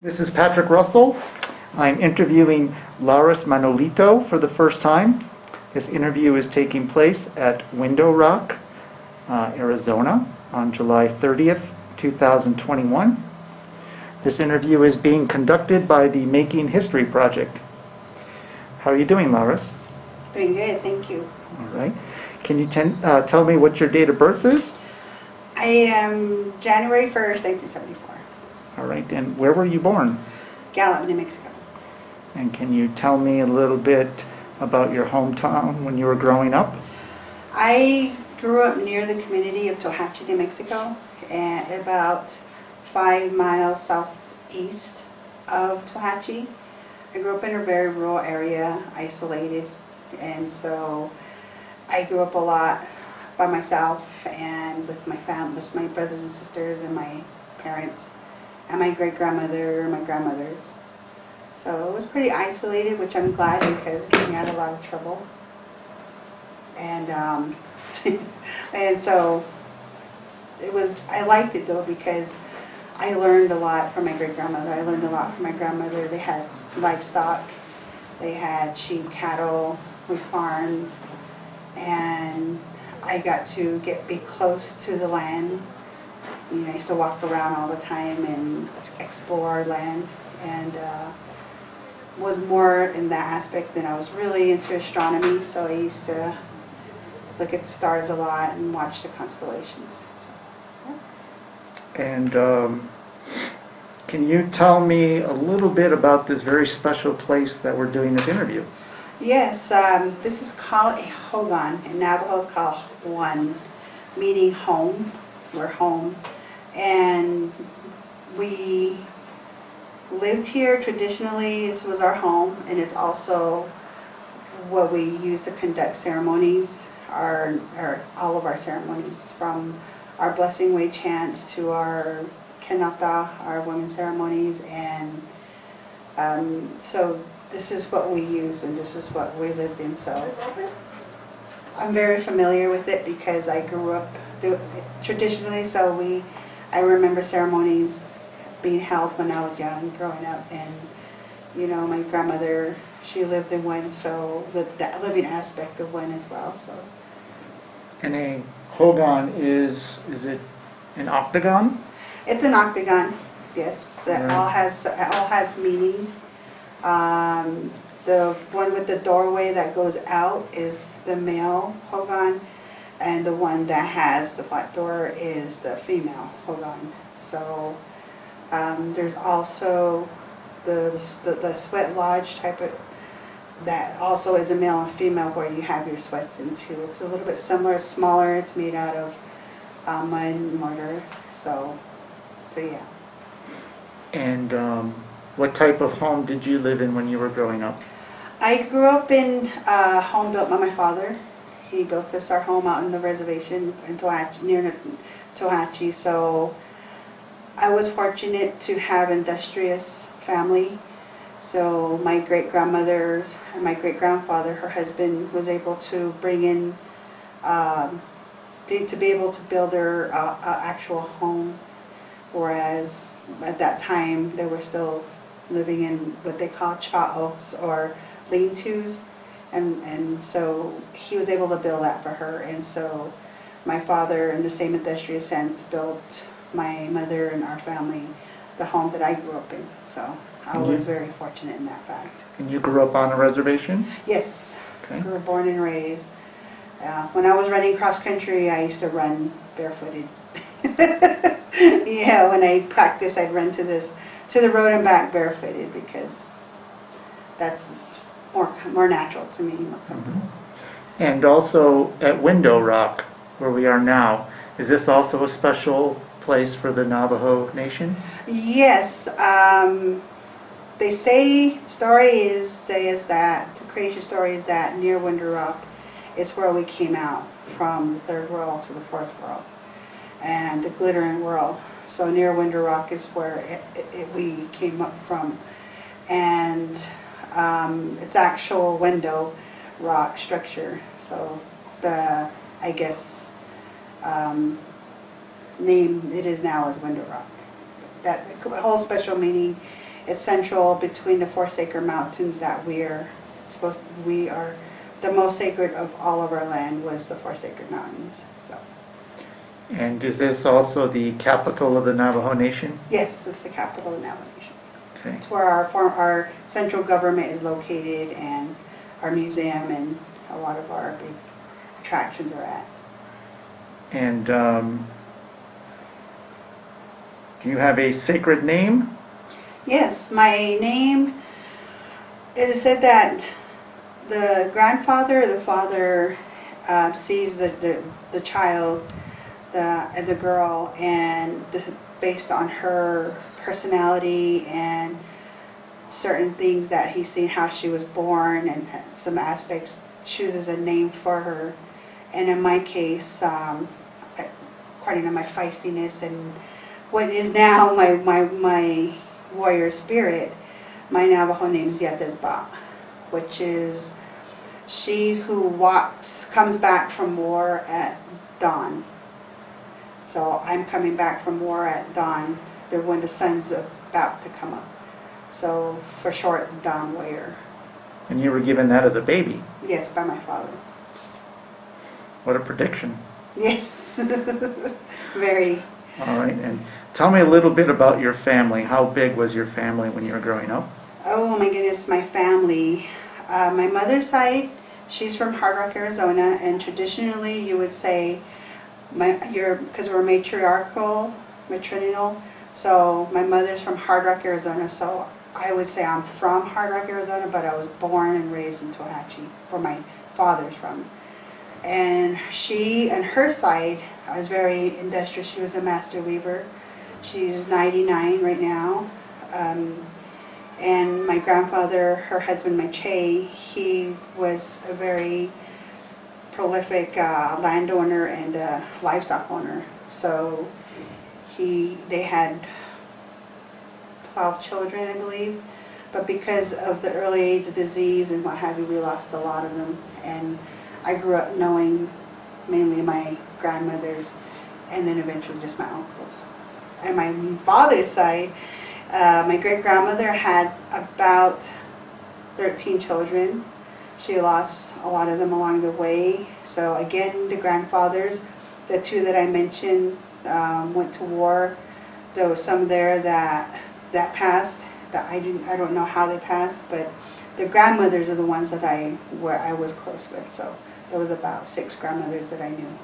This is Patrick Russell. I'm interviewing Laris Manuelito for the first time. This interview is taking place at Window Rock, Arizona on July 30th, 2021. This interview is being conducted by the Making History Project. How are you doing, Laris? Doing good, thank you. All right. Can you tell me what your date of birth is? I am January 1st, 1974. All right. And where were you born? Gallup, New Mexico. And can you tell me a little bit about your hometown when you were growing up? I grew up near the community of Tohatchi, New Mexico, and about 5 miles southeast of Tohatchi. I grew up in a very rural area, isolated, and so I grew up a lot by myself and with my family, with my brothers and sisters and my parents and my great-grandmother and my grandmothers. So it was pretty isolated, which I'm glad because it got me out of a lot of trouble. And and so I liked it though because I learned a lot from my great-grandmother. I learned a lot from my grandmother. They had livestock. They had sheep, cattle, we farmed, and I got to be close to the land. You know, I used to walk around all the time and explore land, and was more in that aspect than I was really into astronomy. So I used to look at the stars a lot and watch the constellations. So, yeah. And can you tell me a little bit about this very special place that we're doing this interview? Yes, this is called a hogan. In Navajo, it's called one, meaning home. We're home. And we lived here traditionally. This was our home, and it's also what we use to conduct ceremonies, all of our ceremonies, from our blessing way chants to our kenata, our women's ceremonies, and so this is what we use and this is what we lived in. So I'm very familiar with it because I grew up traditionally. So I remember ceremonies being held when I was young, growing up, and you know, my grandmother, she lived in one, so that living aspect of one as well. So. And a hogan is it an octagon? It's an octagon, yes. It all has meaning. The one with the doorway that goes out is the male hogan, and the one that has the flat door is the female hogan. So there's also the sweat lodge type of, that also is a male and female where you have your sweats into. It's a little bit similar, it's smaller, it's made out of mud and mortar. So yeah. And what type of home did you live in when you were growing up? I grew up in a home built by my father. He built us our home out in the reservation in Tohatchi, near Tohatchi. So I was fortunate to have industrious family. So my great-grandmother and my great-grandfather, her husband, was able to bring in, to be able to build their actual home. Whereas at that time they were still living in what they call cha'os, or lean-tos, and so he was able to build that for her. And so my father, in the same industrious sense, built my mother and our family the home that I grew up in. So I was very fortunate in that fact. And you grew up on a reservation? Yes, Okay. we were born and raised. When I was running cross country, I used to run barefooted. Yeah, when I practiced, I'd run to the road and back barefooted because that's more natural to me, more comfortable. And also at Window Rock, where we are now, is this also a special place for the Navajo Nation? Yes, they say the creation story is that near Window Rock is where we came out from the third world to the fourth world, and the glittering world. So near Window Rock is where we came up from, and it's actual window rock structure. So I guess name it is now as Window Rock. That whole special meaning it's central between the four sacred mountains that we are the most sacred of all of our land was the four sacred mountains. So And is this also the capital of the Navajo Nation? yes, it's the capital of Navajo Nation. Okay. It's where our central government is located, and our museum and a lot of our big attractions are at. And do you have a sacred name? Yes, my name, it is said that the grandfather, the father, sees the child, the girl, and based on her personality and certain things that he's seen, how she was born, and some aspects, chooses a name for her. And in my case, according to my feistiness and what is now my warrior spirit, my Navajo name is Yetezba, which is she who comes back from war at dawn. So I'm coming back from war at dawn, when the sun's about to come up. So for short, it's Dawn Warrior. And you were given that as a baby. Yes, by my father. What a prediction. Yes, very. All right, and tell me a little bit about your family. How big was your family when you were growing up? Oh my goodness, my family. My mother's side, she's from Hard Rock, Arizona, and traditionally you would say, because we're matriarchal, so my mother's from Hard Rock, Arizona, so I would say I'm from Hard Rock, Arizona, but I was born and raised in Tohatchee, where my father's from. And she, on her side, I was very industrious. She was a master weaver. She's 99 right now. And my grandfather, her husband, my Che, he was a very prolific landowner and livestock owner. So they had 12 children, I believe. But because of the early age of disease and what have you, we lost a lot of them. And I grew up knowing mainly my grandmothers and then eventually just my uncles. And my father's side, my great-grandmother had about 13 children. She lost a lot of them along the way. So again, the grandfathers, the two that I mentioned, went to war. There was some there that passed. That I don't know how they passed, but the grandmothers are the ones that I was close with. So there was about 6 grandmothers that I knew,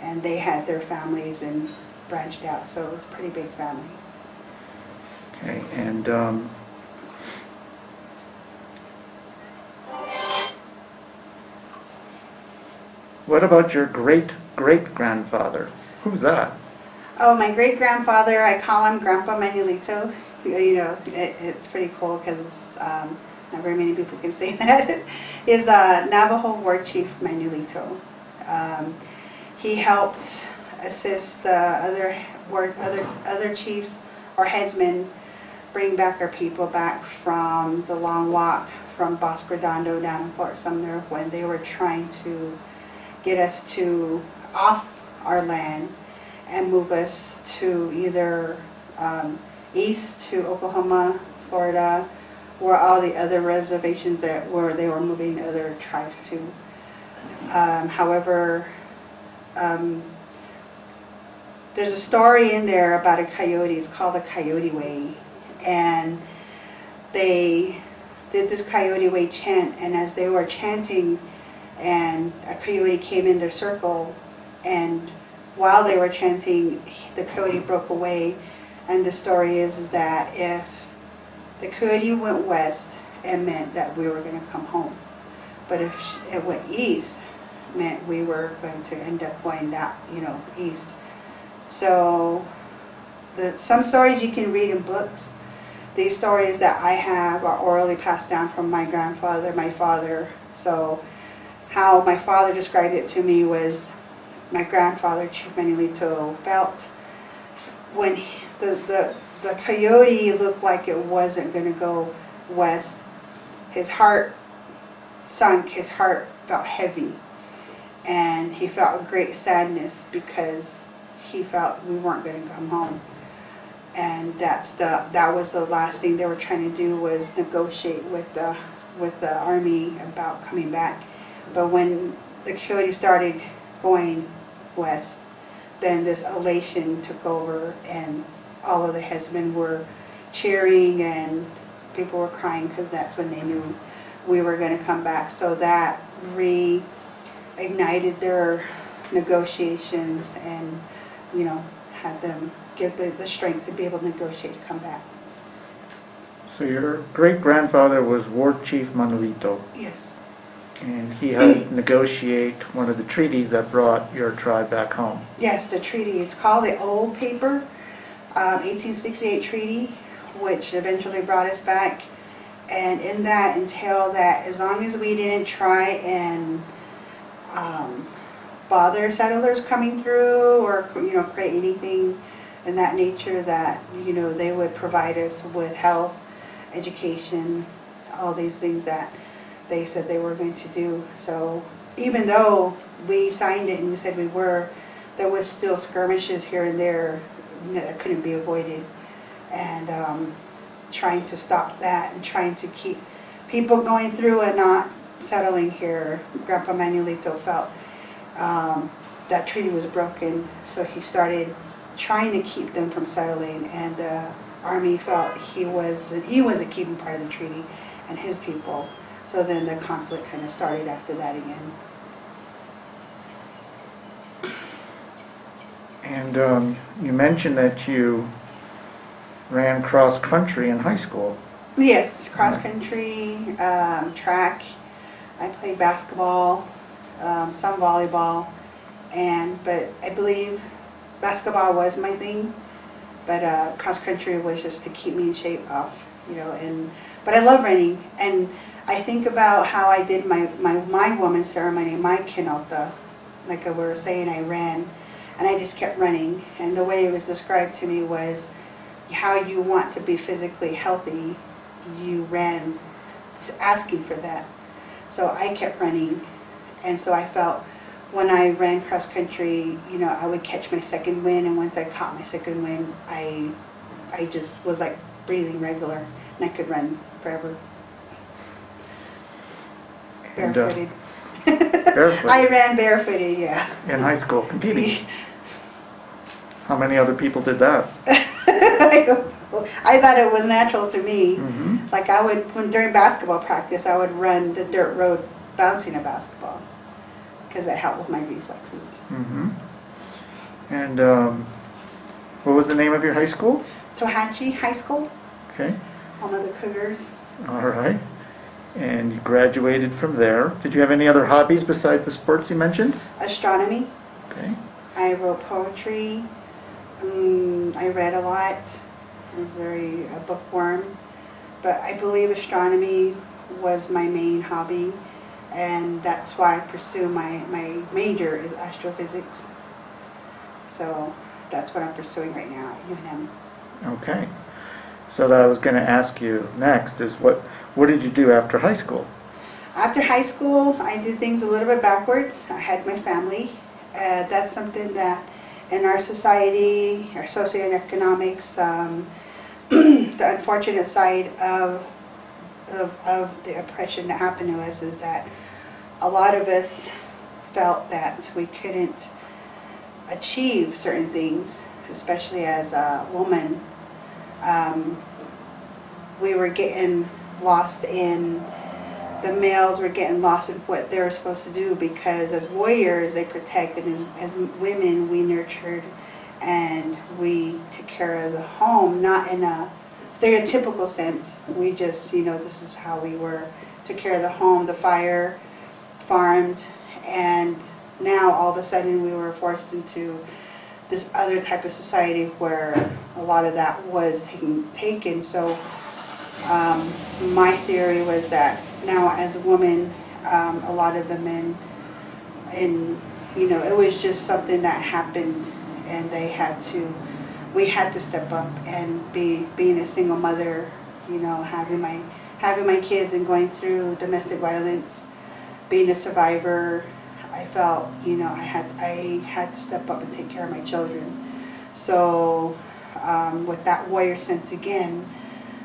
and they had their families and branched out. So it was a pretty big family. Okay, and what about your great-great-grandfather? Who's that? Oh, my great-grandfather, I call him Grandpa Manuelito. You know, it's pretty cool because not very many people can say that. Is Navajo War Chief Manuelito. He helped assist other chiefs or headsmen bring back our people back from the long walk from Bosque Redondo down in Fort Sumner when they were trying to get us off our land and move us to either east to Oklahoma, Florida, or all the other reservations they were moving other tribes to. However, there's a story in there about a coyote. It's called the Coyote Way, and they did this Coyote Way chant, and as they were chanting, and a coyote came in their circle, and while they were chanting, the coyote broke away. And the story is that if the coyote went west, it meant that we were going to come home. But if it went east, it meant we were going to end up going that, east. So some stories you can read in books. These stories that I have are orally passed down from my grandfather, my father. So how my father described it to me was my grandfather, Chief Manuelito, felt when the coyote looked like it wasn't going to go west. His heart sunk, his heart felt heavy, and he felt great sadness because he felt we weren't going to come home. and that was the last thing they were trying to do, was negotiate with the Army about coming back. But when the Coyotes started going west, then this elation took over, and all of the headsmen were cheering and people were crying, because that's when they knew we were going to come back. So that reignited their negotiations, and had them give the strength to be able to negotiate to come back. So your great-grandfather was War Chief Manuelito, Yes. and he helped negotiate one of the treaties that brought your tribe back home. Yes, the treaty. It's called the Old Paper, 1868 Treaty, which eventually brought us back. And in that entailed that as long as we didn't try and bother settlers coming through, or create anything in that nature, that they would provide us with health, education, all these things that they said they were going to do. So even though we signed it and we said there was still skirmishes here and there that couldn't be avoided, and trying to stop that and trying to keep people going through and not settling here. Grandpa Manuelito felt that treaty was broken, so he started trying to keep them from settling, and the Army felt he was a keeping part of the treaty, and his people. So then the conflict kind of started after that again. And you mentioned that you ran cross-country in high school. Yes, cross country, track. I played basketball, some volleyball, but I believe basketball was my thing. But cross country was just to keep me in shape but I love running, and I think about how I did my woman's ceremony, my kinota. Like we were saying, I ran, and I just kept running. And the way it was described to me was how you want to be physically healthy. You ran asking for that. So I kept running, and so I felt when I ran cross country, I would catch my second wind, and once I caught my second wind, I just was like breathing regular, and I could run forever. Barefooted. Barefooted? I ran barefooted, yeah. In high school, competing? How many other people did that? I don't know. I thought it was natural to me. Mm-hmm. Like during basketball practice, I would run the dirt road bouncing a basketball, because it helped with my reflexes. Mm-hmm. And what was the name of your high school? Tohatchee High School, Okay. home of the Cougars. All right. And you graduated from there. Did you have any other hobbies besides the sports you mentioned? Astronomy. Okay. I wrote poetry. I read a lot. I was very a bookworm. But I believe astronomy was my main hobby, and that's why I pursue my major is astrophysics. So that's what I'm pursuing right now at UNM. Okay. So that I was going to ask you next is what did you do after high school? After high school, I did things a little bit backwards. I had my family. That's something that in our society, our socioeconomics, the unfortunate side of the oppression that happened to us is that a lot of us felt that we couldn't achieve certain things, especially as a woman. We were getting lost in, the males were getting lost in what they were supposed to do, because as warriors they protected, as women we nurtured and we took care of the home, not in a stereotypical sense. We just, this is how we were, took care of the home, the fire, farmed, and now all of a sudden we were forced into this other type of society where a lot of that was taken. So my theory was that now as a woman, a lot of the men, and it was just something that happened, and we had to step up and being a single mother, having my kids and going through domestic violence, being a survivor. I felt, I had to step up and take care of my children. So with that warrior sense again,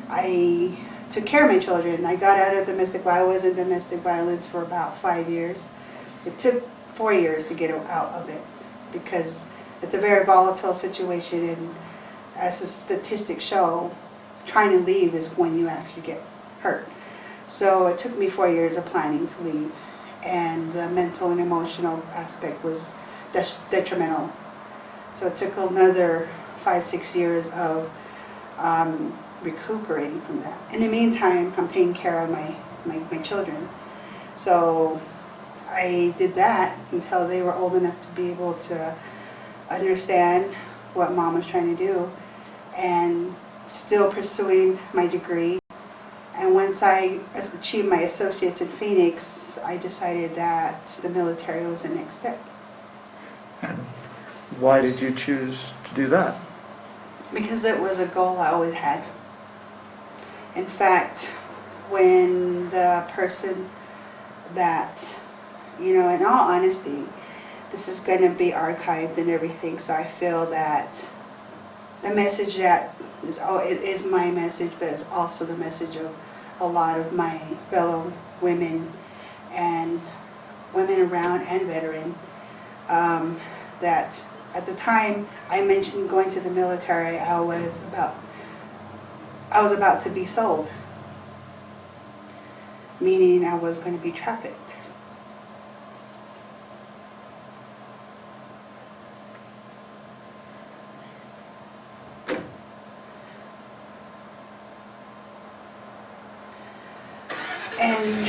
I took care of my children. I got out of domestic violence. I was in domestic violence for about 5 years. It took 4 years to get out of it because it's a very volatile situation, and as the statistics show, trying to leave is when you actually get hurt. So it took me 4 years of planning to leave, and the mental and emotional aspect was detrimental. So it took another 5-6 years of recuperating from that. In the meantime, I'm taking care of my children. So I did that until they were old enough to be able to understand what mom was trying to do, and still pursuing my degree. And once I achieved my associates in Phoenix, I decided that the military was the next step. And why did you choose to do that? Because it was a goal I always had. In fact, when the person that, in all honesty, this is going to be archived and everything, so I feel that the message that is my message, but it's also the message of a lot of my fellow women and women around and veteran, that at the time I mentioned going to the military, I was about to be sold, meaning I was going to be trafficked. And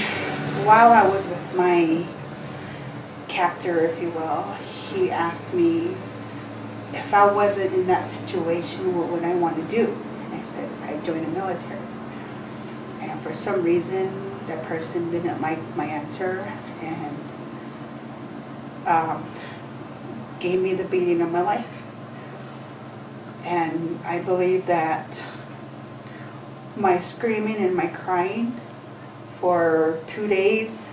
while I was with my captor, if you will, he asked me if I wasn't in that situation, what would I want to do? And I said, I'd join the military. And for some reason, that person didn't like my answer and gave me the beating of my life. And I believe that my screaming and my crying for 2 days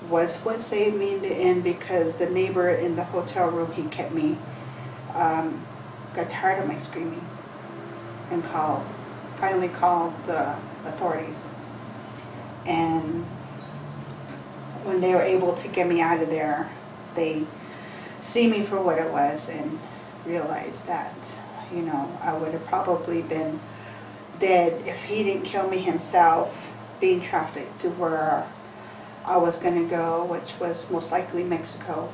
was what saved me in the end, because the neighbor in the hotel room, he kept me, got tired of my screaming and finally called the authorities. And when they were able to get me out of there, they see me for what it was and realized that, I would have probably been dead if he didn't kill me himself, being trafficked to where I was going to go, which was most likely Mexico.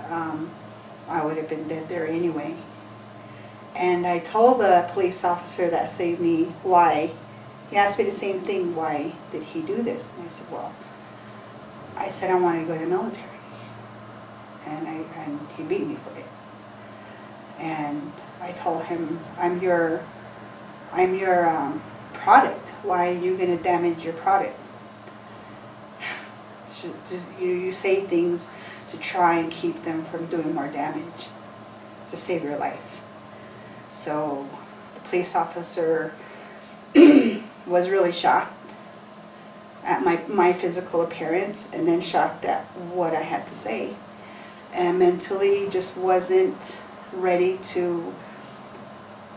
I would have been dead there anyway. And I told the police officer that saved me why. He asked me the same thing, why did he do this? And I said, I wanted to go to the military. And he beat me for it. And I told him, I'm your product. Why are you going to damage your product? You say things to try and keep them from doing more damage, to save your life. So the police officer was really shocked at my physical appearance, and then shocked at what I had to say, and mentally just wasn't ready to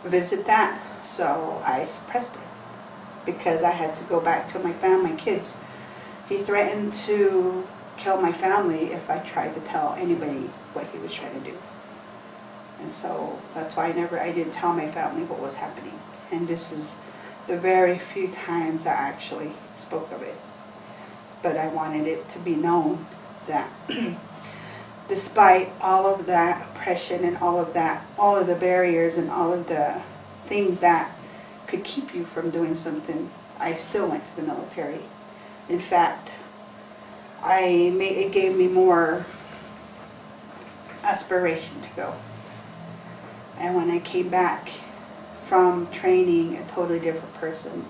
visit that. So I suppressed it because I had to go back to my family, kids. He threatened to kill my family if I tried to tell anybody what he was trying to do. And so that's why I didn't tell my family what was happening. And this is the very few times I actually spoke of it. But I wanted it to be known that despite all of that oppression and all of the barriers and all of the things that could keep you from doing something, I still went to the military. In fact, it gave me more aspiration to go. And when I came back from training, a totally different person,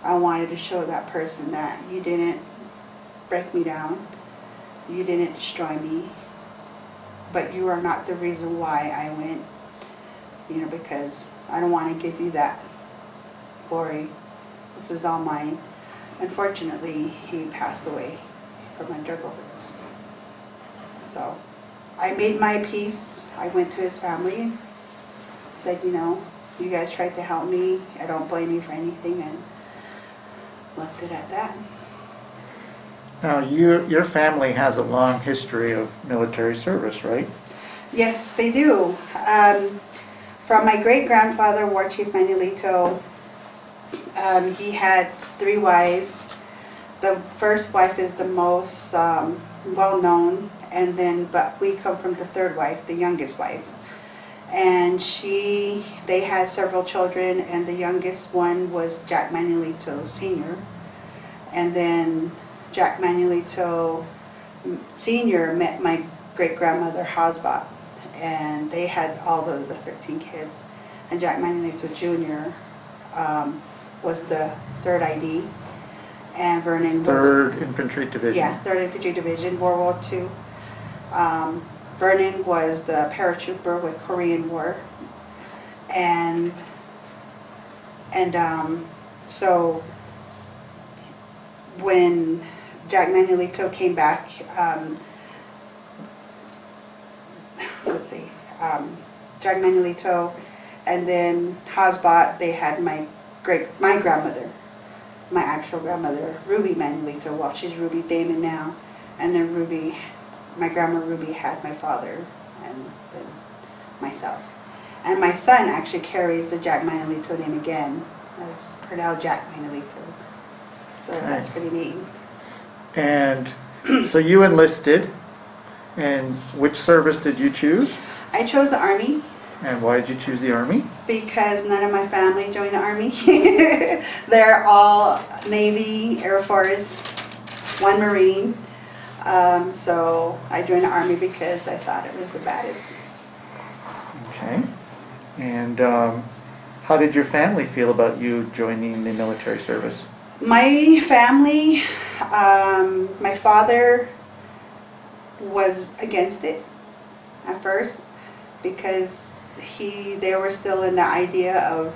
I wanted to show that person that you didn't break me down, you didn't destroy me, but you are not the reason why I went, because I don't want to give you that glory. This is all mine. Unfortunately, he passed away from a drug overdose. So I made my peace. I went to his family, said, You guys tried to help me. I don't blame you for anything, and left it at that. Now, your family has a long history of military service, right? Yes, they do. From my great-grandfather, War Chief Manuelito, he had 3 wives. The first wife is the most well-known, and then, but we come from the 3rd wife, the youngest wife. And they had several children, and the youngest one was Jack Manuelito Sr. And then Jack Manuelito Sr. met my great-grandmother Hosbot, and they had all of the 13 kids. And Jack Manuelito Jr. Was the 3rd ID, and Vernon was 3rd Infantry Division. Yeah, 3rd Infantry Division, World War II. Vernon was the paratrooper with Korean War, and so when Jack Manuelito came back, Jack Manuelito, and then Hosbot, they had my grandmother, my actual grandmother, Ruby Manuelito. Well, she's Ruby Damon now, and then my grandma Ruby had my father, and then myself. And my son actually carries the Jack Manuelito name again, as Pernell Jack Manuelito. So that's pretty neat. And so you enlisted, and which service did you choose? I chose the Army. And why did you choose the Army? Because none of my family joined the Army. They're all Navy, Air Force, 1 Marine. So I joined the Army because I thought it was the baddest. Okay. And how did your family feel about you joining the military service? My family, my father was against it at first because they were still in the idea of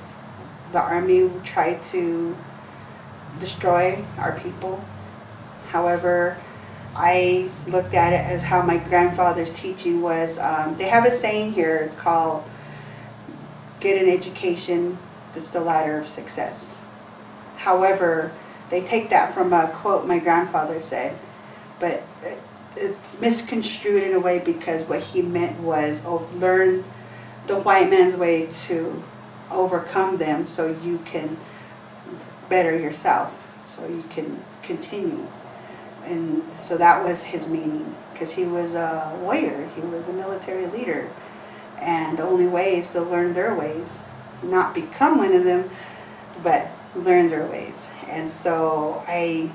the Army would try to destroy our people. However, I looked at it as how my grandfather's teaching was. They have a saying here, it's called, get an education, it's the ladder of success. However, they take that from a quote my grandfather said, but it's misconstrued in a way because what he meant was learn the white man's way to overcome them so you can better yourself, so you can continue. And so that was his meaning, because he was a warrior, he was a military leader, and the only way is to learn their ways, not become one of them, but learn their ways. And so I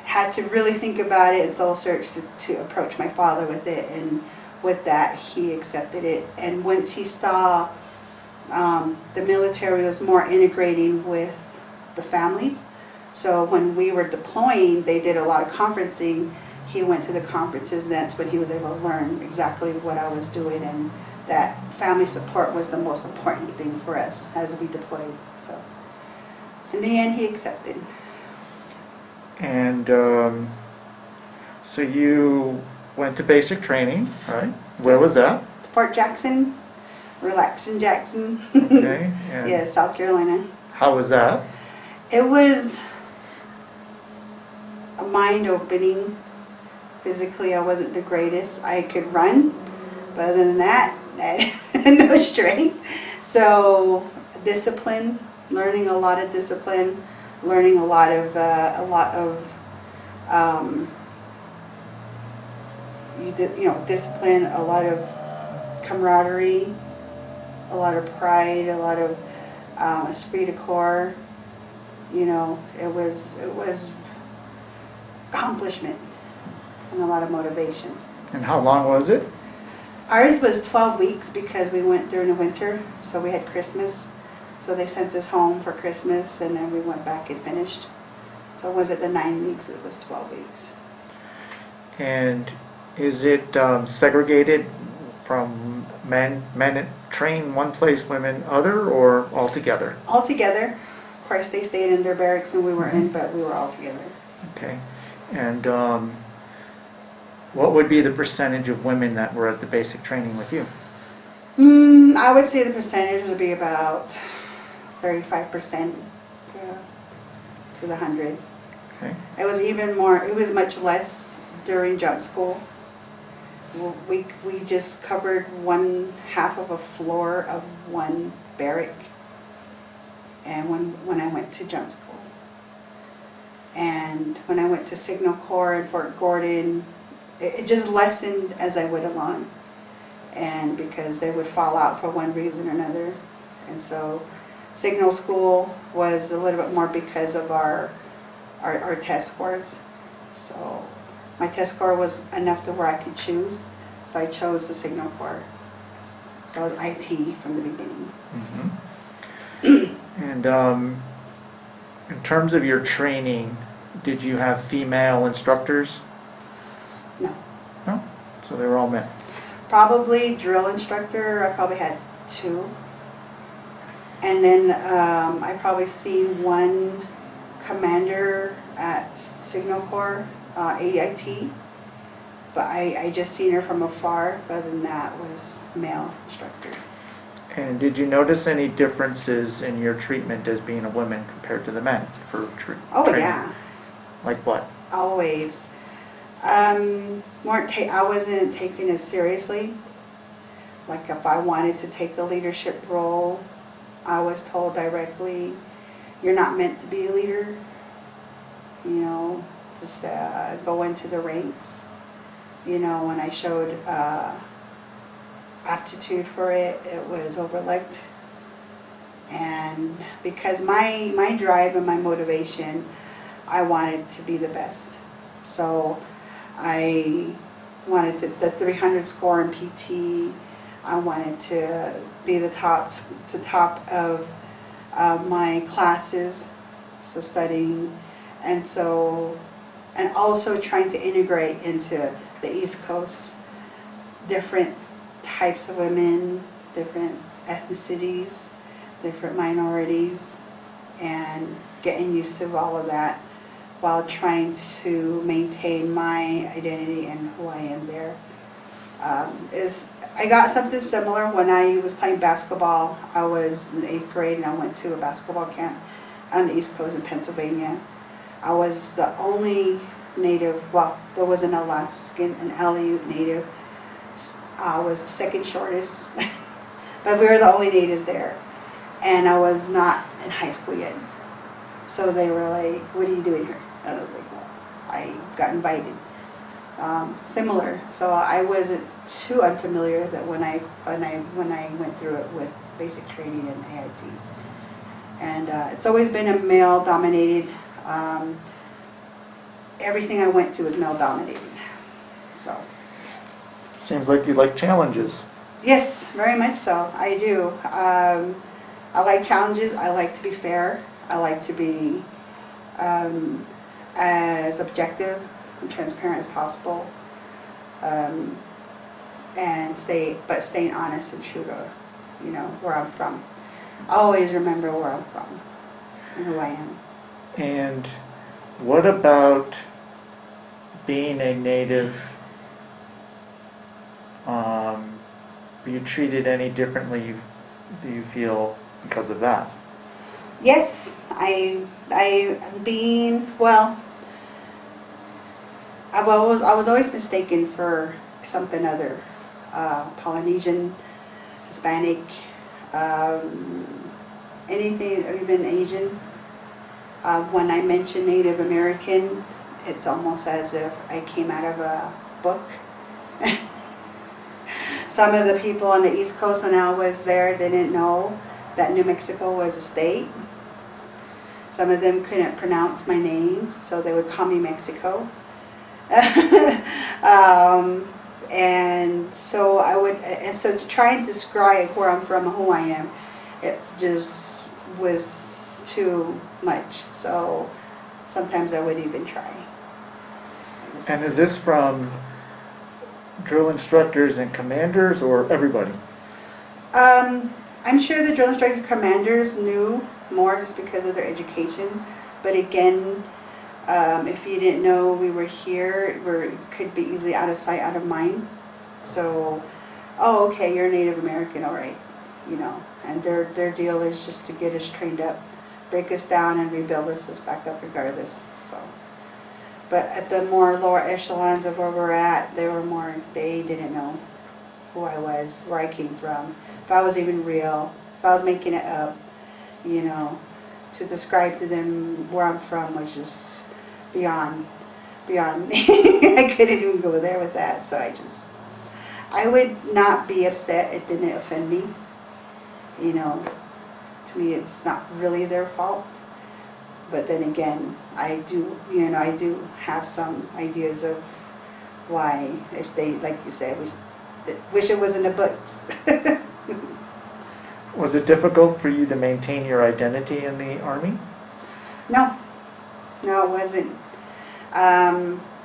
had to really think about it and soul search to approach my father with it, and with that he accepted it. And once he saw the military was more integrating with the families, so when we were deploying, they did a lot of conferencing. He went to the conferences, and that's when he was able to learn exactly what I was doing, and that family support was the most important thing for us as we deployed. So in the end, he accepted. And so you went to basic training, right? Where was that? Fort Jackson, Relaxin' Jackson. Okay. And Yeah, South Carolina. how was that? It was a mind-opening. Physically, I wasn't the greatest. I could run, but other than that, I had no strength. So discipline, learning a lot of discipline, learning a lot of discipline, a lot of camaraderie, a lot of pride, a lot of esprit de corps. You know, it was accomplishment and a lot of motivation. And how long was it? Ours was 12 weeks because we went during the winter, so we had Christmas. So they sent us home for Christmas, and then we went back and finished. So it wasn't the 9 weeks, it was 12 weeks. And is it segregated from men train one place, women other, or all together? All together. Of course, they stayed in their barracks and we were in, but we were all together. Okay. And what would be the percentage of women that were at the basic training with you? I would say the percentage would be about 35% to the 100. Okay. It was even more, it was much less during jump school. We just covered one half of a floor of one barrack, and when I went to jump school. And when I went to Signal Corps in Fort Gordon, it just lessened as I went along. And because they would fall out for one reason or another. And so Signal School was a little bit more because of our test scores. So my test score was enough to where I could choose. So I chose the Signal Corps. So it was IT from the beginning. Mm-hmm. And in terms of your training, did you have female instructors? No. No? So they were all men? Probably drill instructor, I probably had 2. And then I probably seen one commander at Signal Corps, AIT. But I just seen her from afar, but other than that was male instructors. And did you notice any differences in your treatment as being a woman compared to the men for Oh training? yeah. Like what? Always. I wasn't taken as seriously. Like if I wanted to take a leadership role, I was told directly, you're not meant to be a leader. You know, just go into the ranks. You know, when I showed aptitude for it, it was overlooked. And because my drive and my motivation, I wanted to be the best. So I wanted the 300 score in PT. I wanted to be the top of my classes, so studying, and also trying to integrate into the East Coast, different types of women, different ethnicities, different minorities, and getting used to all of that while trying to maintain my identity and who I am there. I got something similar when I was playing basketball. I was in the 8th grade and I went to a basketball camp on the East Coast in Pennsylvania. I was the only native, well, there was an Alaskan, an Aleut native. I was the second shortest, but we were the only natives there. And I was not in high school yet. So they were like, what are you doing here? And I was like, well, I got invited. Similar. So I wasn't too unfamiliar that when I went through it with basic training in AIT. And it's always been a male-dominated. Everything I went to was male-dominated. So. Seems like you like challenges. Yes, very much so. I do. I like challenges. I like to be fair. I like to be as objective and transparent as possible, and staying honest and true to, you know, where I'm from. I always remember where I'm from and who I am. And what about being a native? Were you treated any differently, do you feel, because of that? Yes, I was always mistaken for something other, Polynesian, Hispanic, anything, even Asian. When I mention Native American, it's almost as if I came out of a book. Some of the people on the East Coast when I was there didn't know that New Mexico was a state. Some of them couldn't pronounce my name, so they would call me Mexico. And so to try and describe where I'm from and who I am, it just was too much. So sometimes I wouldn't even try. And is this from drill instructors and commanders, or everybody? I'm sure the drill instructors and commanders knew more just because of their education. But again, if you didn't know we were here, we could be easily out of sight, out of mind. So oh, okay, you're a Native American, all right, you know. And their deal is just to get us trained up, break us down, and rebuild us back up regardless. So, but at the more lower echelons of where we're at, they didn't know who I was, where I came from, if I was even real, if I was making it up, you know. To describe to them where I'm from was just beyond me. I couldn't even go there with that, so I would not be upset. It didn't offend me. You know, to me it's not really their fault. But then again, I do have some ideas of why, if they, like you said, wish it was in the books. Was it difficult for you to maintain your identity in the Army? No, it wasn't.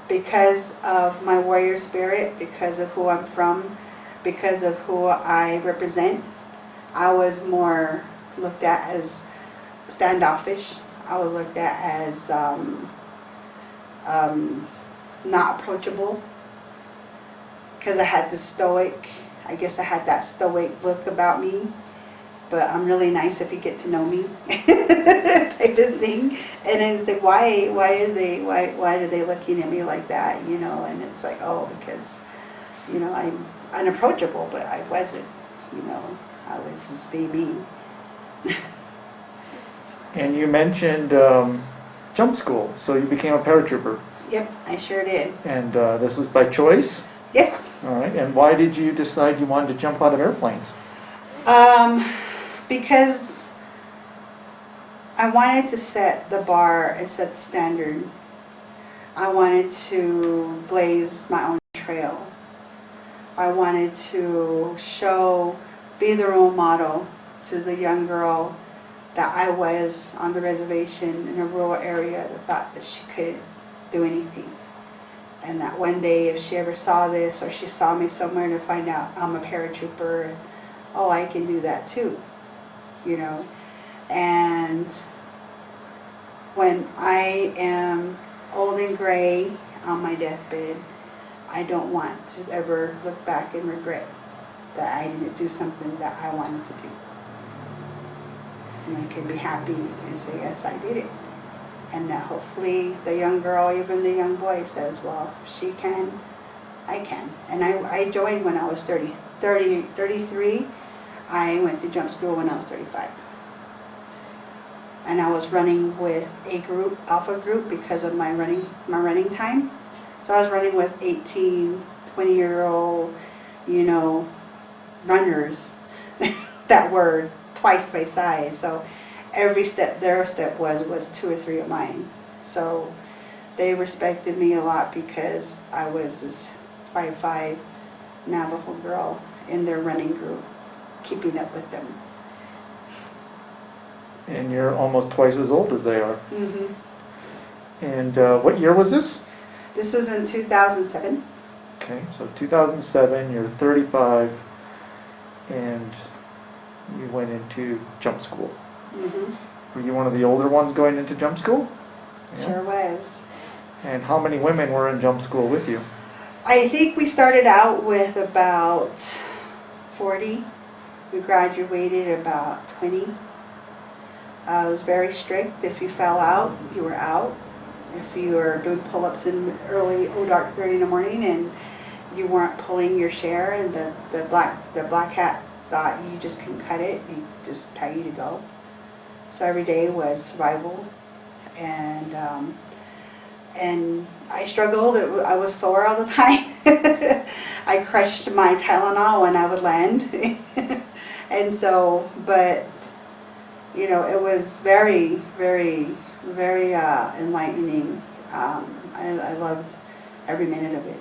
Because of my warrior spirit, because of who I'm from, because of who I represent, I was more looked at as standoffish. I was looked at as not approachable, because I had the stoic, I guess I had that stoic look about me. But I'm really nice if you get to know me, type of thing. And it's like, why are they looking at me like that, you know? And it's like, oh, because, you know, I'm unapproachable, but I wasn't, you know. I was just being me. And you mentioned jump school, so you became a paratrooper. Yep, I sure did. And this was by choice? Yes. All right. And why did you decide you wanted to jump out of airplanes? Because I wanted to set the bar and set the standard. I wanted to blaze my own trail. I wanted to be the role model to the young girl that I was on the reservation in a rural area that thought that she couldn't do anything. And that one day, if she ever saw this, or she saw me somewhere, to find out I'm a paratrooper, and, oh, I can do that too, you know. And when I am old and gray on my deathbed, I don't want to ever look back and regret that I didn't do something that I wanted to do. And I can be happy and say, yes, I did it. And that hopefully the young girl, even the young boy, says, well, if she can, I can. And I joined when I was 33. I went to jump school when I was 35. And I was running with a group, alpha group, because of my running time. So I was running with 18, 20-year-old, you know, runners that were twice my size. So every step, their step was 2 or 3 of mine. So they respected me a lot because I was this 5'5" Navajo girl in their running group, keeping up with them. And you're almost twice as old as they are. Mm-hmm. And what year was this? This was in 2007. Okay, so 2007, you're 35, and you went into jump school. Mm-hmm. Were you one of the older ones going into jump school? Yeah. Sure was. And how many women were in jump school with you? I think we started out with about 40. We graduated about 20. It was very strict. If you fell out, you were out. If you were doing pull-ups in early, dark 30 in the morning, and you weren't pulling your share, and the black hat thought you just couldn't cut it, he just tell you to go. So every day was survival, and I struggled. I was sore all the time. I crushed my Tylenol when I would land, and so, but you know, it was very, very, very enlightening. I loved every minute of it.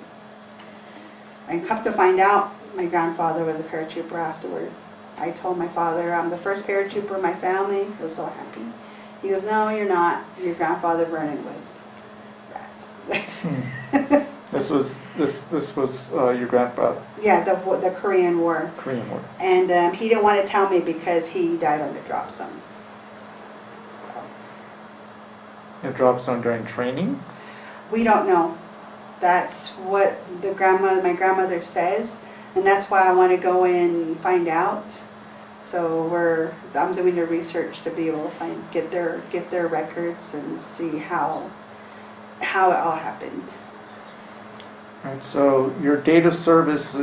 And come to find out, my grandfather was a paratrooper afterward. I told my father, I'm the first paratrooper in my family. He was so happy. He goes, no, you're not. Your grandfather Vernon was. Rats. This was your grandfather. Yeah, the Korean War. Korean War. And he didn't want to tell me because he died on the drop zone. A drop zone during training? We don't know. That's what my grandmother says, And that's why I want to go in and find out. So I'm doing the research to be able to get their records and see how it all happened. Right, so your date of service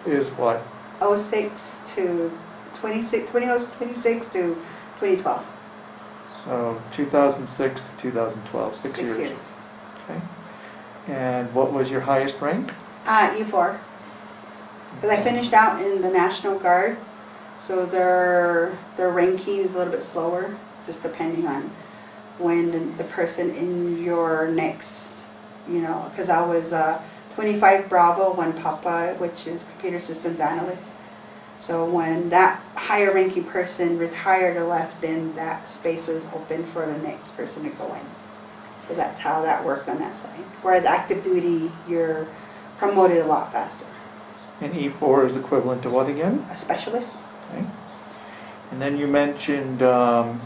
is what? 06 to 26 to 2012. So 2006 to 2012, 6 years. 6 years. Okay. And what was your highest rank? E4. Because I finished out in the National Guard, so their ranking is a little bit slower, just depending on when the person in your next, because I was 25 Bravo, 1 Papa, which is computer systems analyst. So when that higher ranking person retired or left, then that space was open for the next person to go in. So that's how that worked on that side. Whereas active duty, you're promoted a lot faster. And E4 is equivalent to what again? A specialist. Okay. And then you mentioned that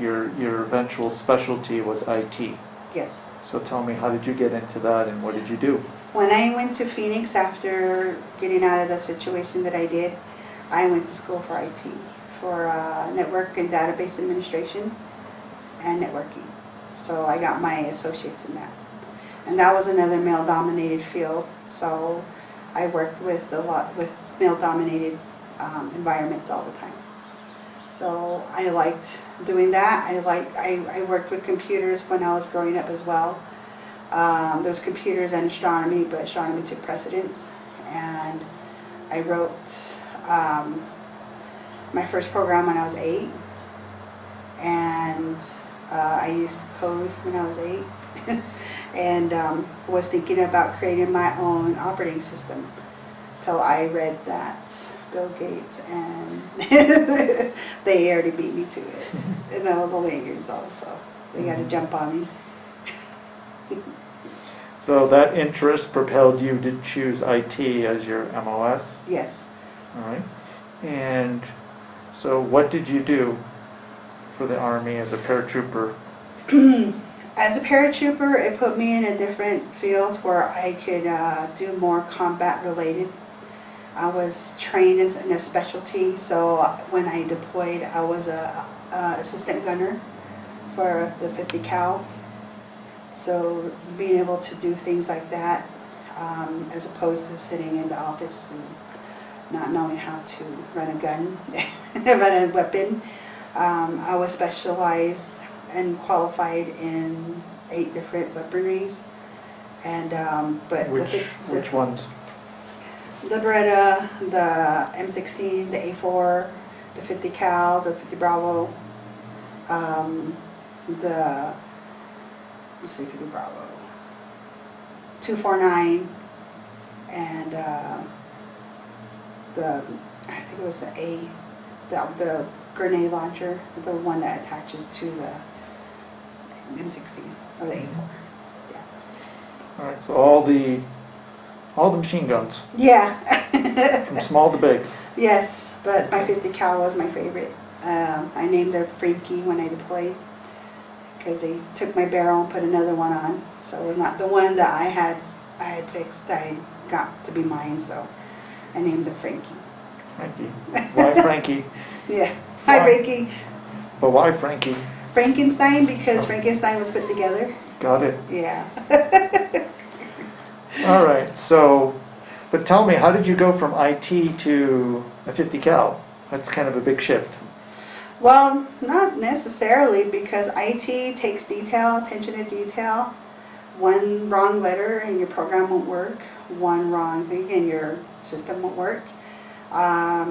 your eventual specialty was IT. Yes. So tell me, how did you get into that and what did you do? When I went to Phoenix after getting out of the situation that I did, I went to school for IT, for network and database administration and networking. So I got my associates in that. And that was another male-dominated field, so I worked with a lot with male-dominated environments all the time. So I liked doing that. I worked with computers when I was growing up as well. There was computers and astronomy, but astronomy took precedence. And I wrote my first program when I was 8, and I used code when I was 8, and was thinking about creating my own operating system till I read that Bill Gates and they already beat me to it, and I was only 8 years old, so they got to jump on me. So that interest propelled you to choose IT as your MOS? Yes. All right. And so what did you do for the Army as a paratrooper? As a paratrooper, it put me in a different field where I could do more combat related. I was trained in a specialty, so when I deployed, I was a assistant gunner for the 50 cal. So being able to do things like that, as opposed to sitting in the office and not knowing how to run a gun, run a weapon, I was specialized and qualified in 8 different weaponries. And but which ones? The Beretta, the M16, the A4, the 50 cal, the 50 Bravo, the, let's see, 50 Bravo, 249, and I think it was the grenade launcher, the one that attaches to the M16 or the A4. Yeah. All right, so all the machine guns, Yeah. from small to big. Yes, but my 50 cal was my favorite. I named her Frankie when I deployed because they took my barrel and put another one on. So it was not the one that I had fixed. I got to be mine, so I named her Frankie. Frankie. Why Frankie? Yeah. Hi, Frankie. But why Frankie? Frankenstein, because Frankenstein was put together. Got it. Yeah. All right, so, but tell me, how did you go from IT to a 50 cal? That's kind of a big shift. Well, not necessarily, because IT takes detail, attention to detail. One wrong letter and your program won't work. One wrong thing and your system won't work. A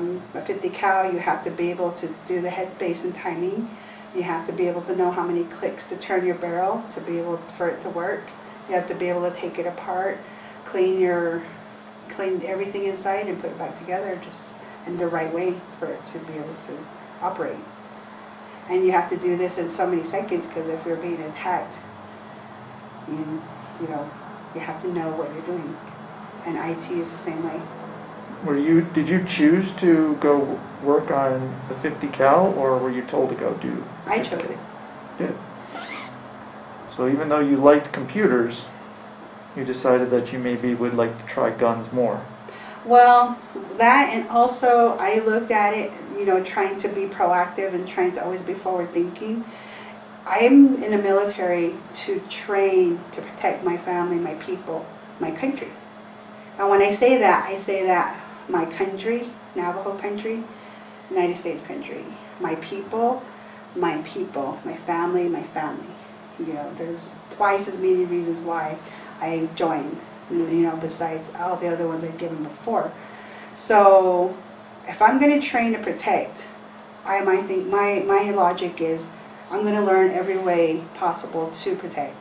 50 cal, you have to be able to do the headspace and timing. You have to be able to know how many clicks to turn your barrel to be able for it to work. You have to be able to take it apart, clean everything inside and put it back together just in the right way for it to be able to operate. And you have to do this in so many seconds, because if you're being attacked, you have to know what you're doing. And IT is the same way. Did you choose to go work on the 50 cal, or were you told to go do? I chose it. Did. So even though you liked computers, you decided that you maybe would like to try guns more. Well, that, and also I looked at it, you know, trying to be proactive and trying to always be forward thinking. I'm in the military to train to protect my family, my people, my country. And when I say that my country, Navajo country, United States country, my people, my family, my family. You know, there's twice as many reasons why I joined, you know, besides all the other ones I've given before. So if I'm going to train to protect, my logic is I'm going to learn every way possible to protect.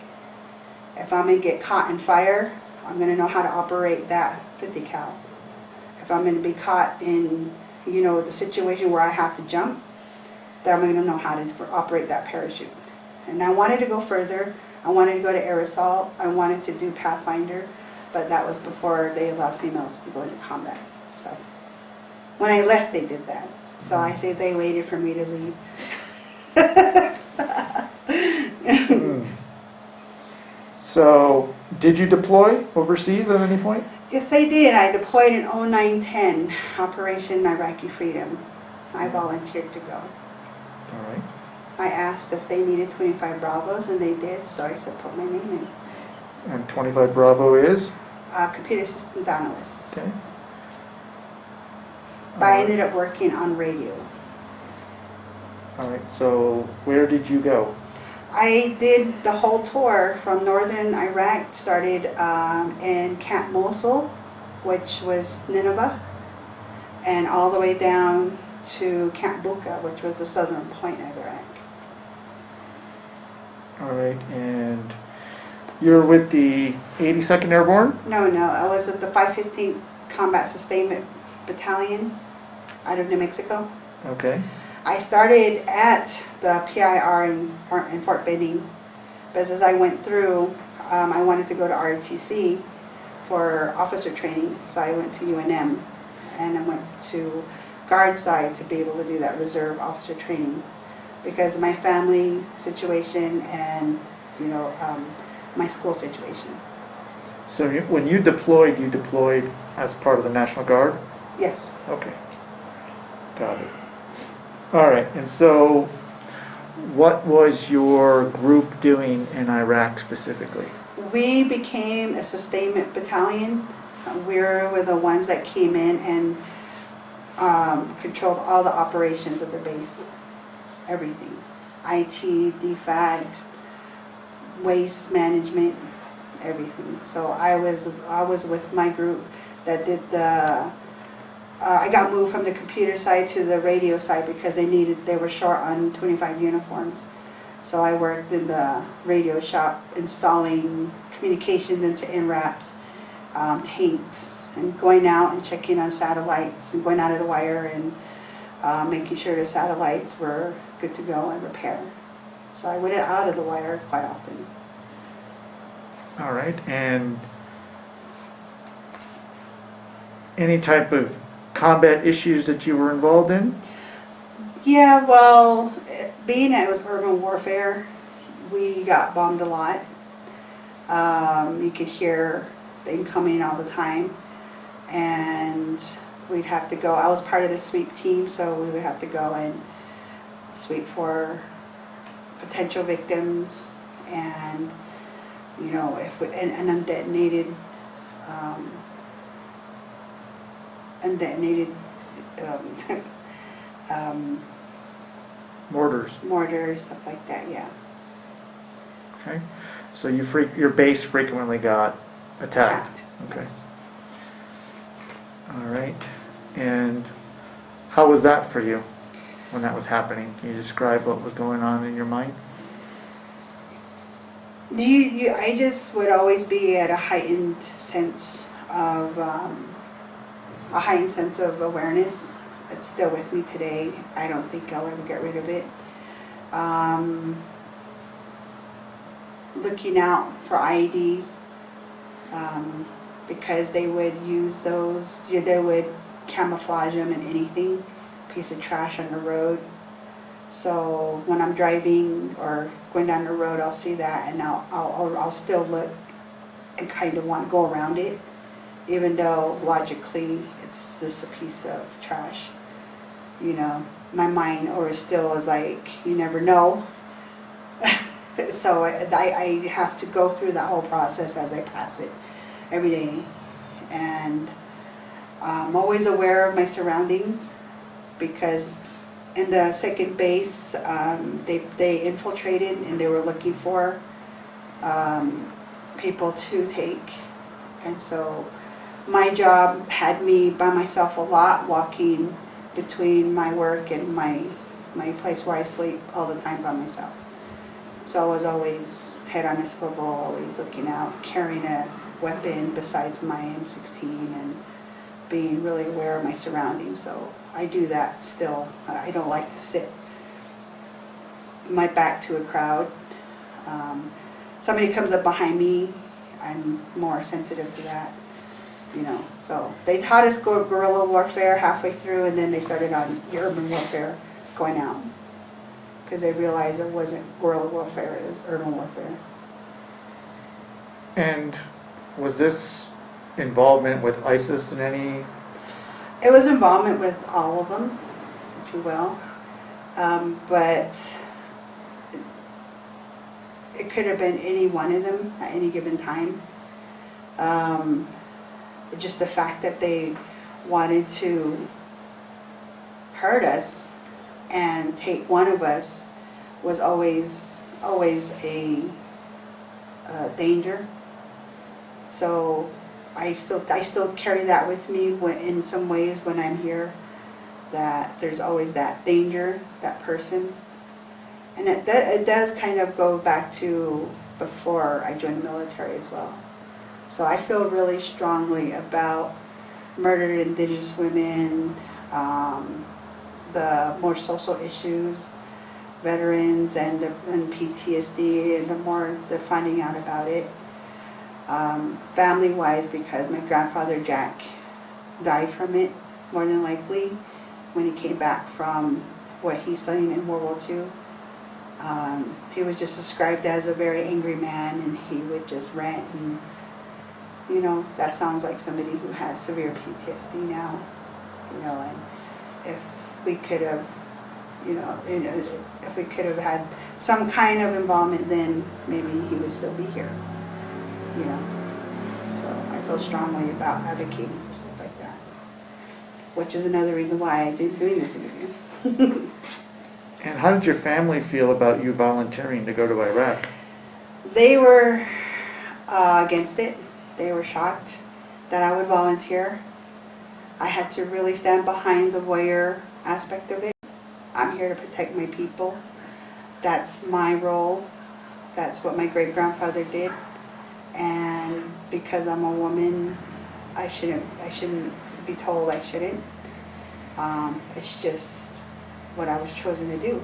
If I'm going to get caught in fire, I'm going to know how to operate that 50 cal. If I'm going to be caught in, you know, the situation where I have to jump, then I'm going to know how to operate that parachute. And I wanted to go further. I wanted to go to air assault. I wanted to do Pathfinder, but that was before they allowed females to go into combat. So when I left, they did that. So I say they waited for me to leave. So, did you deploy overseas at any point? Yes, I did. I deployed in 09-10, Operation Iraqi Freedom. I volunteered to go. All right. I asked if they needed 25 Bravos, and they did, so I said put my name in. And 25 Bravo is? Computer systems analyst. Okay. But I ended up working on radios. All right, so where did you go? I did the whole tour from northern Iraq, started in Camp Mosul, which was Nineveh, and all the way down to Camp Buka, which was the southern point of Iraq. All right, and you're with the 82nd Airborne? No, I was at the 515th Combat Sustainment Battalion out of New Mexico. Okay. I started at the PIR in Fort Benning, but as I went through, I wanted to go to ROTC for officer training, so I went to UNM, and I went to guard side to be able to do that reserve officer training because of my family situation and, you know, my school situation. So when you deployed as part of the National Guard? Yes. Okay. Got it. All right, and so what was your group doing in Iraq specifically? We became a sustainment battalion. We were the ones that came in and controlled all the operations of the base. Everything. IT, DFAT, waste management, everything. So I was with my group that did the I got moved from the computer side to the radio side because they were short on 25 uniforms. So I worked in the radio shop installing communications into NRAPs, tanks, and going out and checking on satellites and going out of the wire and making sure the satellites were good to go and repair. So I went out of the wire quite often. All right, and any type of combat issues that you were involved in? Yeah, well, being it was urban warfare, we got bombed a lot. You could hear them coming all the time, and we'd have to go. I was part of the sweep team, so we would have to go and sweep for potential victims, and you know, if we, and undetonated. Mortars, stuff like that, yeah. Okay, so your base frequently got attacked. Okay. Yes. All right, and how was that for you when that was happening? Can you describe what was going on in your mind? I just would always be at a heightened sense of awareness. It's still with me today. I don't think I'll ever get rid of it. Looking out for IEDs, because they would use those, they would camouflage them in anything, piece of trash on the road. So when I'm driving or going down the road, I'll see that, and I'll still look and kind of want to go around it even though logically it's just a piece of trash. You know, my mind or still is like, you never know. So I have to go through that whole process as I pass it every day. And I'm always aware of my surroundings, because in the second base, they infiltrated and they were looking for people to take. And so my job had me by myself a lot, walking between my work and my place where I sleep all the time by myself. So I was always head on a swivel, always looking out, carrying a weapon besides my M16, and being really aware of my surroundings. So I do that still. I don't like to sit my back to a crowd. Somebody comes up behind me, I'm more sensitive to that. You know, so they taught us guerrilla warfare halfway through, and then they started on the urban warfare going out, because they realized it wasn't guerrilla warfare, it was urban warfare. And was this involvement with ISIS in any? It was involvement with all of them, if you will, but it could have been any one of them at any given time. Just the fact that they wanted to hurt us and take one of us was always a danger. So I still carry that with me in some ways when I'm here, that there's always that danger, that person. And it does kind of go back to before I joined the military as well. So I feel really strongly about murdered Indigenous women, the more social issues, veterans, and PTSD, and the more they're finding out about it. Family-wise, because my grandfather Jack died from it, more than likely, when he came back from what he's studying in World War II. He was just described as a very angry man, and he would just rant, and you know, that sounds like somebody who has severe PTSD now. You know, and if we could have, if we could have had some kind of involvement, then maybe he would still be here. You know, so I feel strongly about advocating for stuff like that, which is another reason why I'm doing this interview. And how did your family feel about you volunteering to go to Iraq? They were against it. They were shocked that I would volunteer. I had to really stand behind the warrior aspect of it. I'm here to protect my people. That's my role. That's what my great-grandfather did. And because I'm a woman, I shouldn't be told I shouldn't. It's just what I was chosen to do.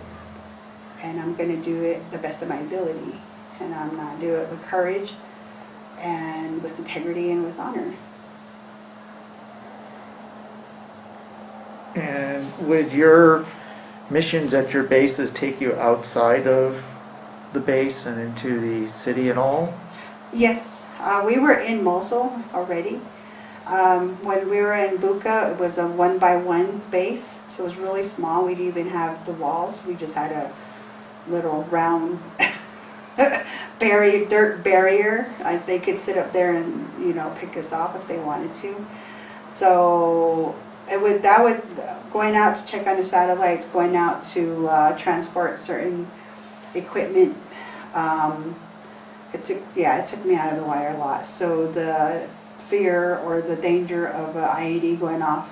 And I'm going to do it the best of my ability. And I'm going to do it with courage, and with integrity, and with honor. And would your missions at your bases take you outside of the base and into the city at all? Yes, we were in Mosul already. When we were in Buka, it was a 1-by-1 base, so it was really small. We didn't even have the walls. We just had a little round dirt barrier. They could sit up there and pick us off if they wanted to. So going out to check on the satellites, going out to transport certain equipment. It took me out of the wire a lot. So the fear or the danger of an IED going off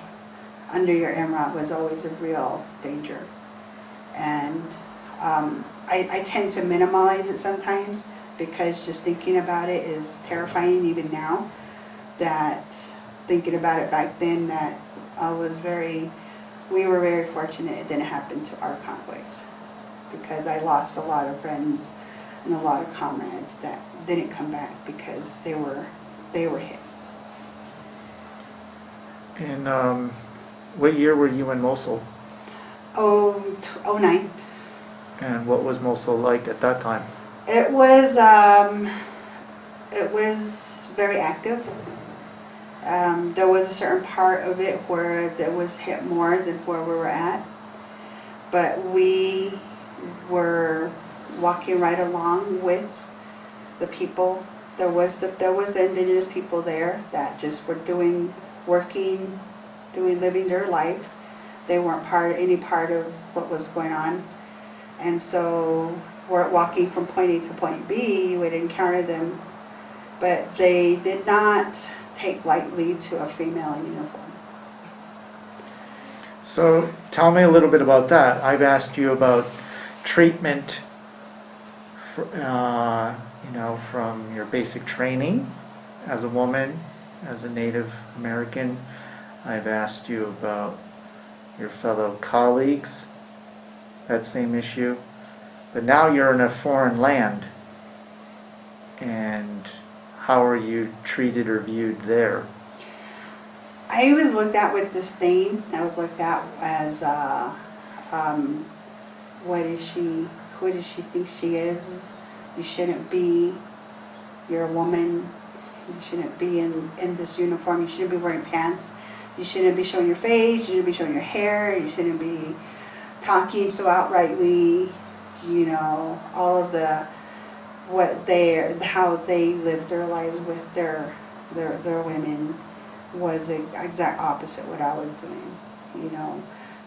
under your MRAP was always a real danger. And I tend to minimize it sometimes, because just thinking about it is terrifying even now. That thinking about it back then, that we were very fortunate it didn't happen to our convoys, because I lost a lot of friends and a lot of comrades that didn't come back because they were hit. And what year were you in Mosul? 09. And what was Mosul like at that time? It was very active. There was a certain part of it where that was hit more than where we were at, but we were walking right along with the people. There was the indigenous people there that just were living their life. They weren't any part of what was going on, and so we're walking from point A to point B. We'd encounter them, but they did not take lightly to a female in uniform. So tell me a little bit about that. I've asked you about treatment, from your basic training as a woman, as a Native American. I've asked you about your fellow colleagues, that same issue. But now you're in a foreign land, and how are you treated or viewed there? I was looked at with disdain. I was looked at as, what is she? Who does she think she is? You shouldn't be. You're a woman. You shouldn't be in this uniform. You shouldn't be wearing pants. You shouldn't be showing your face. You shouldn't be showing your hair. You shouldn't be talking so outrightly. All of how they lived their lives with their women was the exact opposite what I was doing.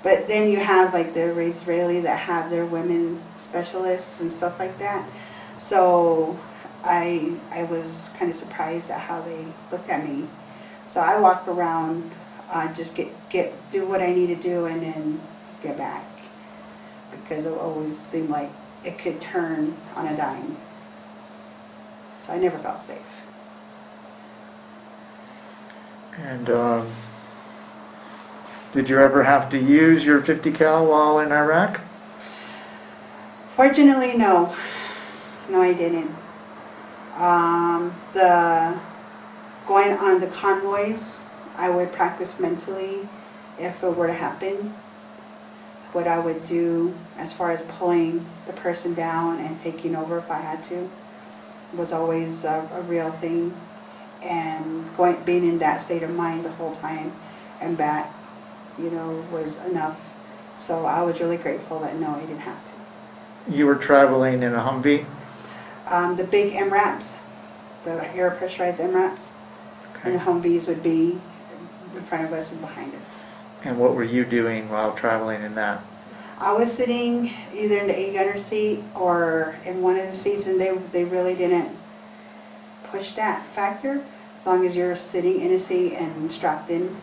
But then you have like the Israeli that have their women specialists and stuff like that. So I was kind of surprised at how they looked at me. So I walk around, just do what I need to do and then get back, because it always seemed like it could turn on a dime. So I never felt safe. And did you ever have to use your 50 cal while in Iraq? Fortunately, no. No, I didn't. The going on the convoys, I would practice mentally if it were to happen. What I would do as far as pulling the person down and taking over if I had to was always a real thing. And being in that state of mind the whole time and back, was enough. So I was really grateful that no, I didn't have to. You were traveling in a Humvee? The big MRAPs, the air pressurized MRAPs, and the Humvees would be in front of us and behind us. And what were you doing while traveling in that? I was sitting either in the 8-gunner seat or in one of the seats, and they really didn't push that factor. As long as you're sitting in a seat and strapped in,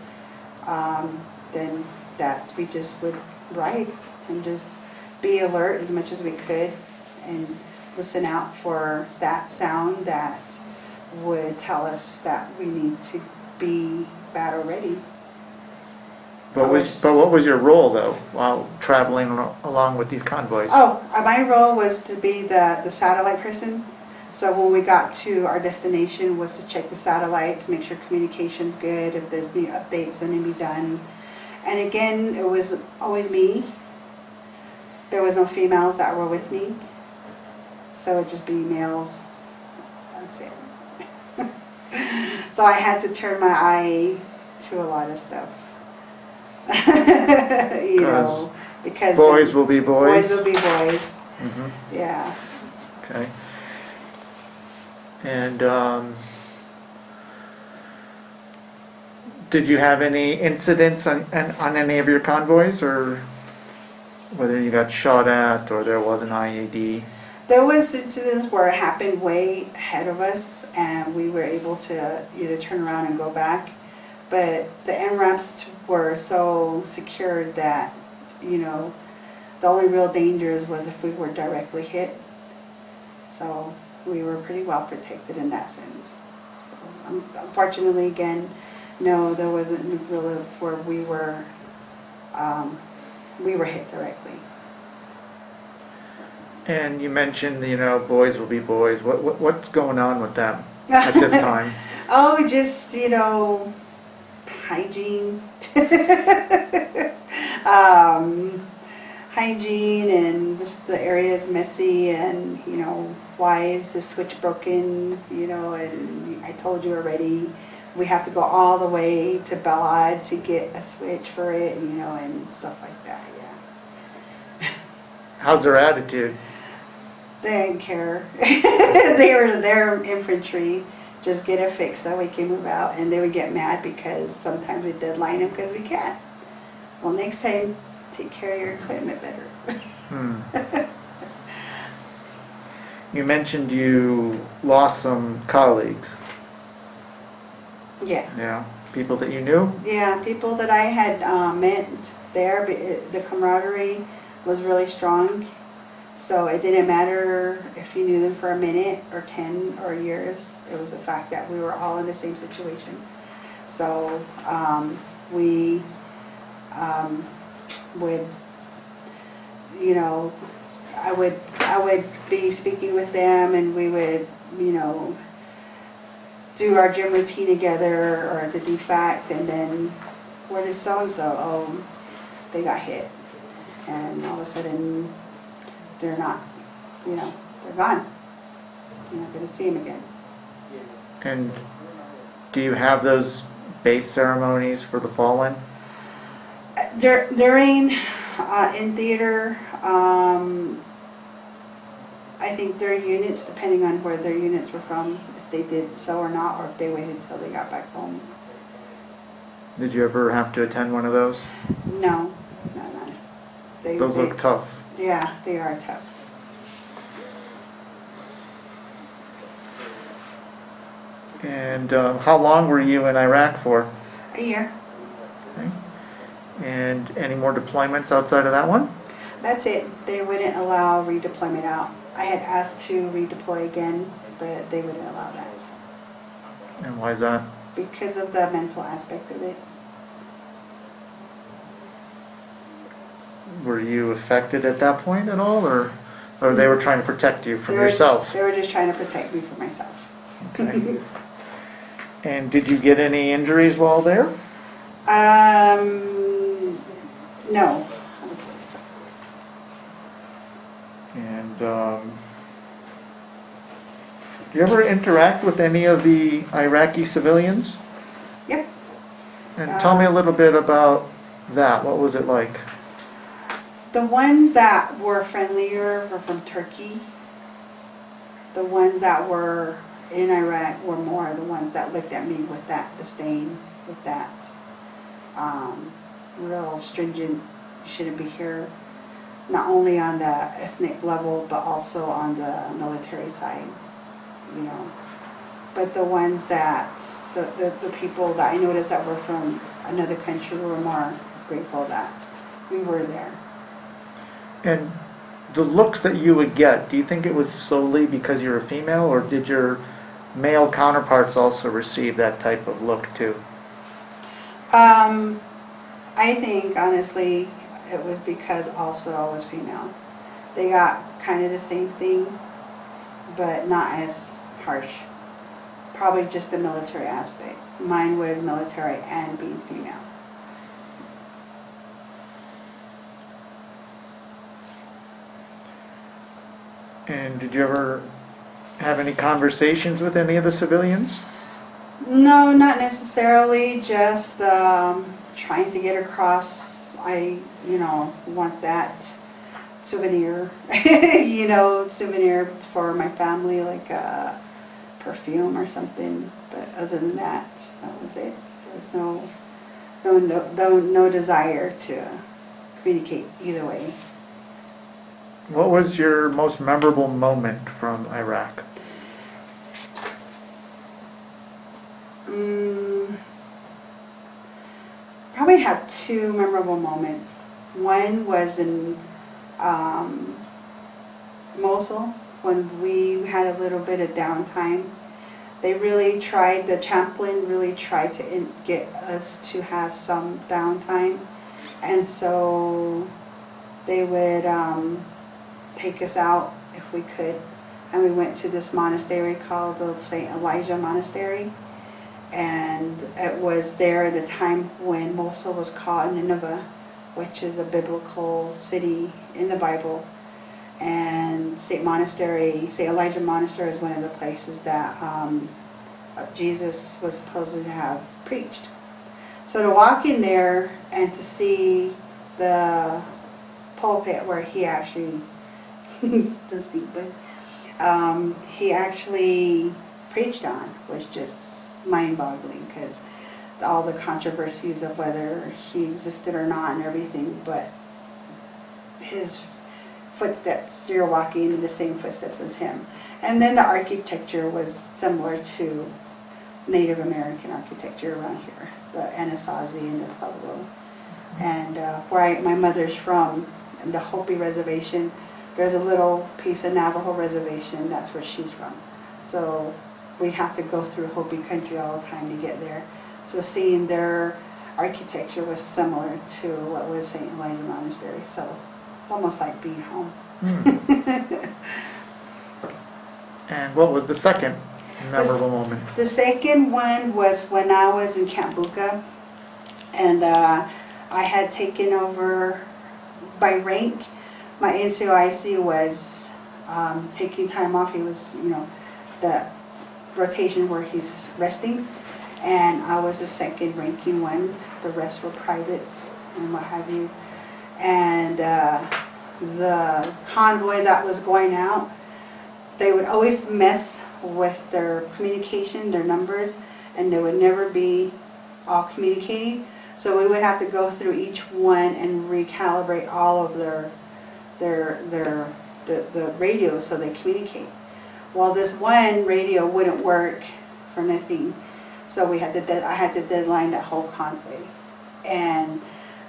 then that we just would ride and just be alert as much as we could and listen out for that sound that would tell us that we need to be battle ready. But what was your role though while traveling along with these convoys? Oh, my role was to be the satellite person. So when we got to our destination was to check the satellites, make sure communication's good, if there's any updates that need to be done. And again, it was always me. There was no females that were with me. So it'd just be males. That's it. So I had to turn my eye to a lot of stuff. Because boys will be boys. Boys will be boys. Mm-hmm. Yeah. Okay. And did you have any incidents on any of your convoys, or whether you got shot at or there was an IED? There was incidents where it happened way ahead of us, and we were able to either turn around and go back. But the MRAPs were so secured that, the only real dangers was if we were directly hit. So we were pretty well protected in that sense. So unfortunately, again, no, there wasn't really where we were hit directly. And you mentioned, boys will be boys. What's going on with them at this time? Oh, just, hygiene. Hygiene, and just the area is messy, and, why is the switch broken, and I told you already, we have to go all the way to Bellad to get a switch for it, and stuff like that, yeah. How's their attitude? They didn't care. They're infantry. Just get it fixed so we can move out. And they would get mad because sometimes we deadline them because we can't. Well, next time, take care of your equipment better. You mentioned you lost some colleagues. Yeah. Yeah. People that you knew? Yeah, people that I had met there, the camaraderie was really strong. So it didn't matter if you knew them for a minute or 10 or years. It was the fact that we were all in the same situation. So we would, I would be speaking with them, and we would, do our gym routine together, or the defact, and then where did so-and-so? Oh, they got hit. And all of a sudden, they're not, they're gone. You're not going to see them again. And do you have those base ceremonies for the fallen? During in theater, I think their units, depending on where their units were from, if they did so or not, or if they waited until they got back home. Did you ever have to attend one of those? No. Those look tough. Yeah, they are tough. And how long were you in Iraq for? A year. Okay. And any more deployments outside of that one? That's it. They wouldn't allow redeployment out. I had asked to redeploy again, but they wouldn't allow that. And why is that? Because of the mental aspect of it. Were you affected at that point at all, or they were trying to protect you from yourself? They were just trying to protect me from myself. Okay. And did you get any injuries while there? No. I don't believe so. And do you ever interact with any of the Iraqi civilians? Yep. And tell me a little bit about that. What was it like? The ones that were friendlier were from Turkey. The ones that were in Iraq were more the ones that looked at me with that disdain, with that real stringent, you shouldn't be here, not only on the ethnic level, but also on the military side, But the ones that, the people that I noticed that were from another country were more grateful that we were there. And the looks that you would get, do you think it was solely because you're a female, or did your male counterparts also receive that type of look too? I think, honestly, it was because also I was female. They got kind of the same thing, but not as harsh. Probably just the military aspect. Mine was military and being female. And did you ever have any conversations with any of the civilians? No, not necessarily. Just trying to get across. I, want that souvenir, souvenir for my family, like a perfume or something. But other than that, that was it. There was no desire to communicate either way. What was your most memorable moment from Iraq? Probably have two memorable moments. One was in Mosul, when we had a little bit of downtime. The chaplain really tried to get us to have some downtime. And so they would take us out if we could. And we went to this monastery called the St. Elijah Monastery. And it was there at the time when Mosul was called Nineveh, which is a biblical city in the Bible. And St. Elijah Monastery is one of the places that Jesus was supposed to have preached. So to walk in there and to see the pulpit where he actually he actually preached on was just mind-boggling, because all the controversies of whether he existed or not and everything, but his footsteps, you're walking in the same footsteps as him. And then the architecture was similar to Native American architecture around here, the Anasazi and the Pueblo. And where my mother's from, the Hopi Reservation, there's a little piece of Navajo Reservation, that's where she's from. So we have to go through Hopi country all the time to get there. So seeing their architecture was similar to what was St. Elijah Monastery. So it's almost like being home. And what was the second memorable moment? The second one was when I was in Camp Buca, and I had taken over by rank. My NCOIC was taking time off. He was, the rotation where he's resting, and I was the second ranking one. The rest were privates and what have you. And the convoy that was going out, they would always mess with their communication, their numbers, and they would never be all communicating. So we would have to go through each one and recalibrate all of the radios so they communicate. Well, this one radio wouldn't work for nothing, so I had to deadline that whole convoy. And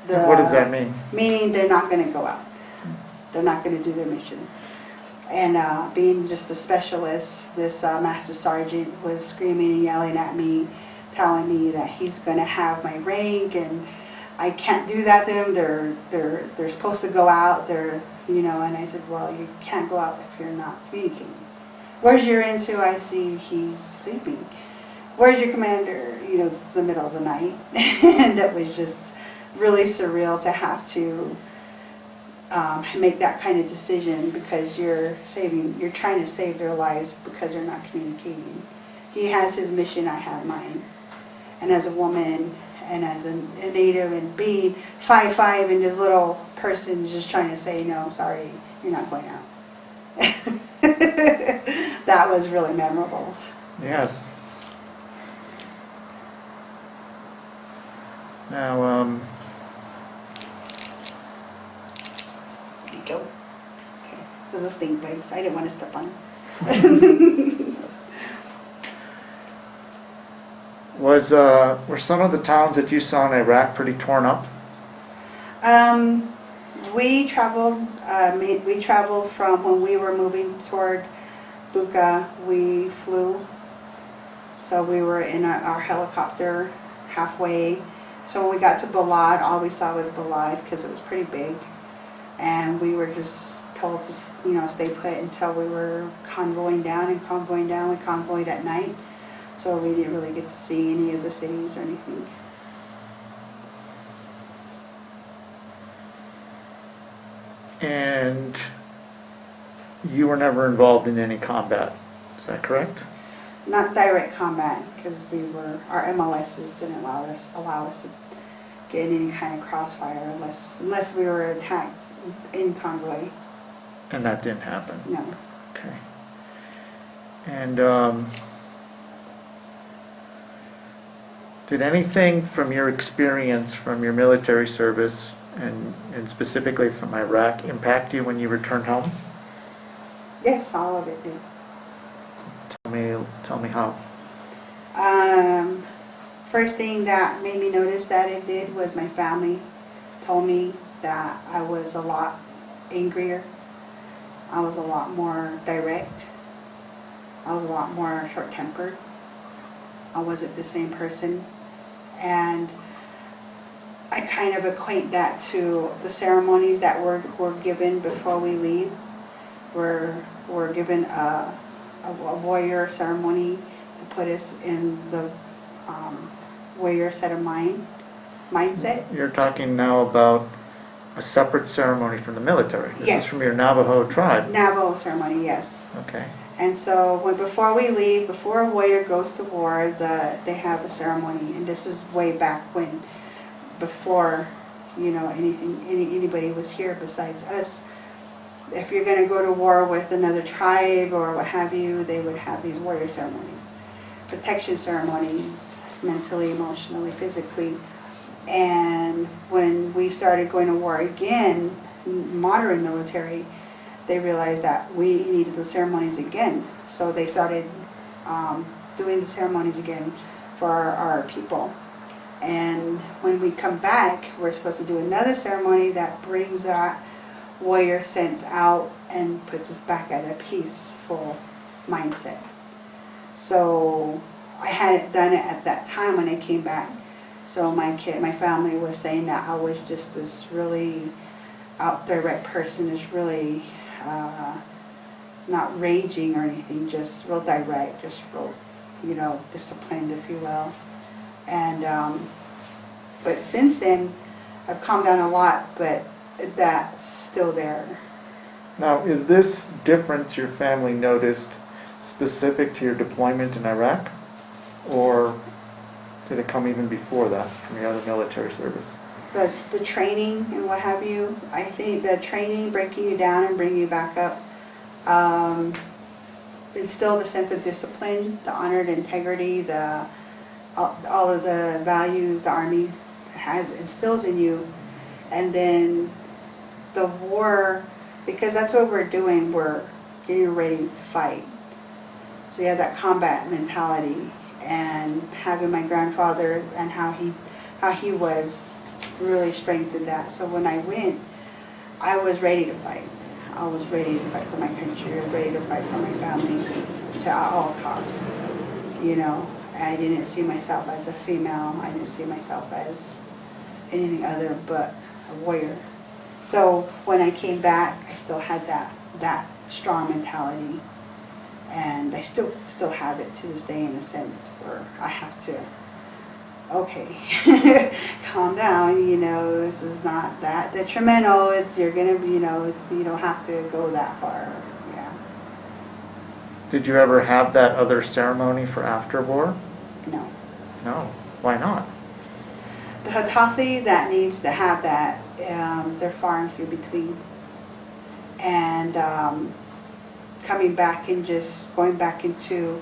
What does that mean? Meaning they're not going to go out. They're not going to do their mission. And being just a specialist, this master sergeant was screaming and yelling at me, telling me that he's going to have my rank, and I can't do that to them. They're supposed to go out. And I said, well, you can't go out if you're not communicating. Where's your NCOIC? He's sleeping. Where's your commander? It's the middle of the night. And that was just really surreal to have to make that kind of decision, because you're trying to save their lives because they're not communicating. He has his mission, I have mine. And as a woman and as a native, and being 5'5", and this little person is just trying to say, no, sorry, you're not going out. That was really memorable. Yes. Now, There you go. Okay. There's a stink bug, so I didn't want to step on it. were some of the towns that you saw in Iraq pretty torn up? We traveled. We traveled from when we were moving toward Buca. We flew, so we were in our helicopter halfway. So when we got to Balad, all we saw was Balad because it was pretty big, and we were just told to stay put until we were convoying down. And convoying down, we convoyed at night, so we didn't really get to see any of the cities or anything. And you were never involved in any combat, is that correct? Not direct combat, because our MOSs didn't allow us to get in any kind of crossfire unless we were attacked in convoy. And that didn't happen? No. Okay. And did anything from your experience, from your military service, and specifically from Iraq, impact you when you returned home? Yes, all of it did. Tell me how. First thing that made me notice that it did was my family told me that I was a lot angrier. I was a lot more direct. I was a lot more short-tempered. I wasn't the same person. And I kind of equate that to the ceremonies that were given before we leave. We're given a warrior ceremony to put us in the warrior set of mindset. You're talking now about a separate ceremony from the military. This Yes. is from your Navajo tribe. Navajo ceremony, yes. Okay. And so before we leave, before a warrior goes to war, they have a ceremony, and this is way back when, before anybody was here besides us. If you're going to go to war with another tribe or what have you, they would have these warrior ceremonies, protection ceremonies, mentally, emotionally, physically. And when we started going to war again, modern military, they realized that we needed those ceremonies again. So they started doing the ceremonies again for our people. And when we come back, we're supposed to do another ceremony that brings that warrior sense out and puts us back at a peaceful mindset. So I hadn't done it at that time when I came back. So my family was saying that I was just this really direct person, is really not raging or anything, just real direct, just real, disciplined, if you will. And but since then, I've calmed down a lot, but that's still there. Now, is this difference your family noticed specific to your deployment in Iraq, or did it come even before that from your other military service? The training and what have you, I think the training, breaking you down and bringing you back up, instilled a sense of discipline, the honor, the integrity, all of the values the Army instills in you. And then the war, because that's what we're doing, we're getting ready to fight. So you have that combat mentality, and having my grandfather and how he was really strengthened that. So when I went, I was ready to fight. I was ready to fight for my country. I was ready to fight for my family to all costs. I didn't see myself as a female. I didn't see myself as anything other but a warrior. So when I came back, I still had that strong mentality, and I still have it to this day, in a sense where I have to, okay, calm down. This is not that detrimental. You're gonna, you don't have to go that far. Yeah. Did you ever have that other ceremony for after war? No. No. Why not? The Hatafi that needs to have that, they're far and few between. And coming back and just going back into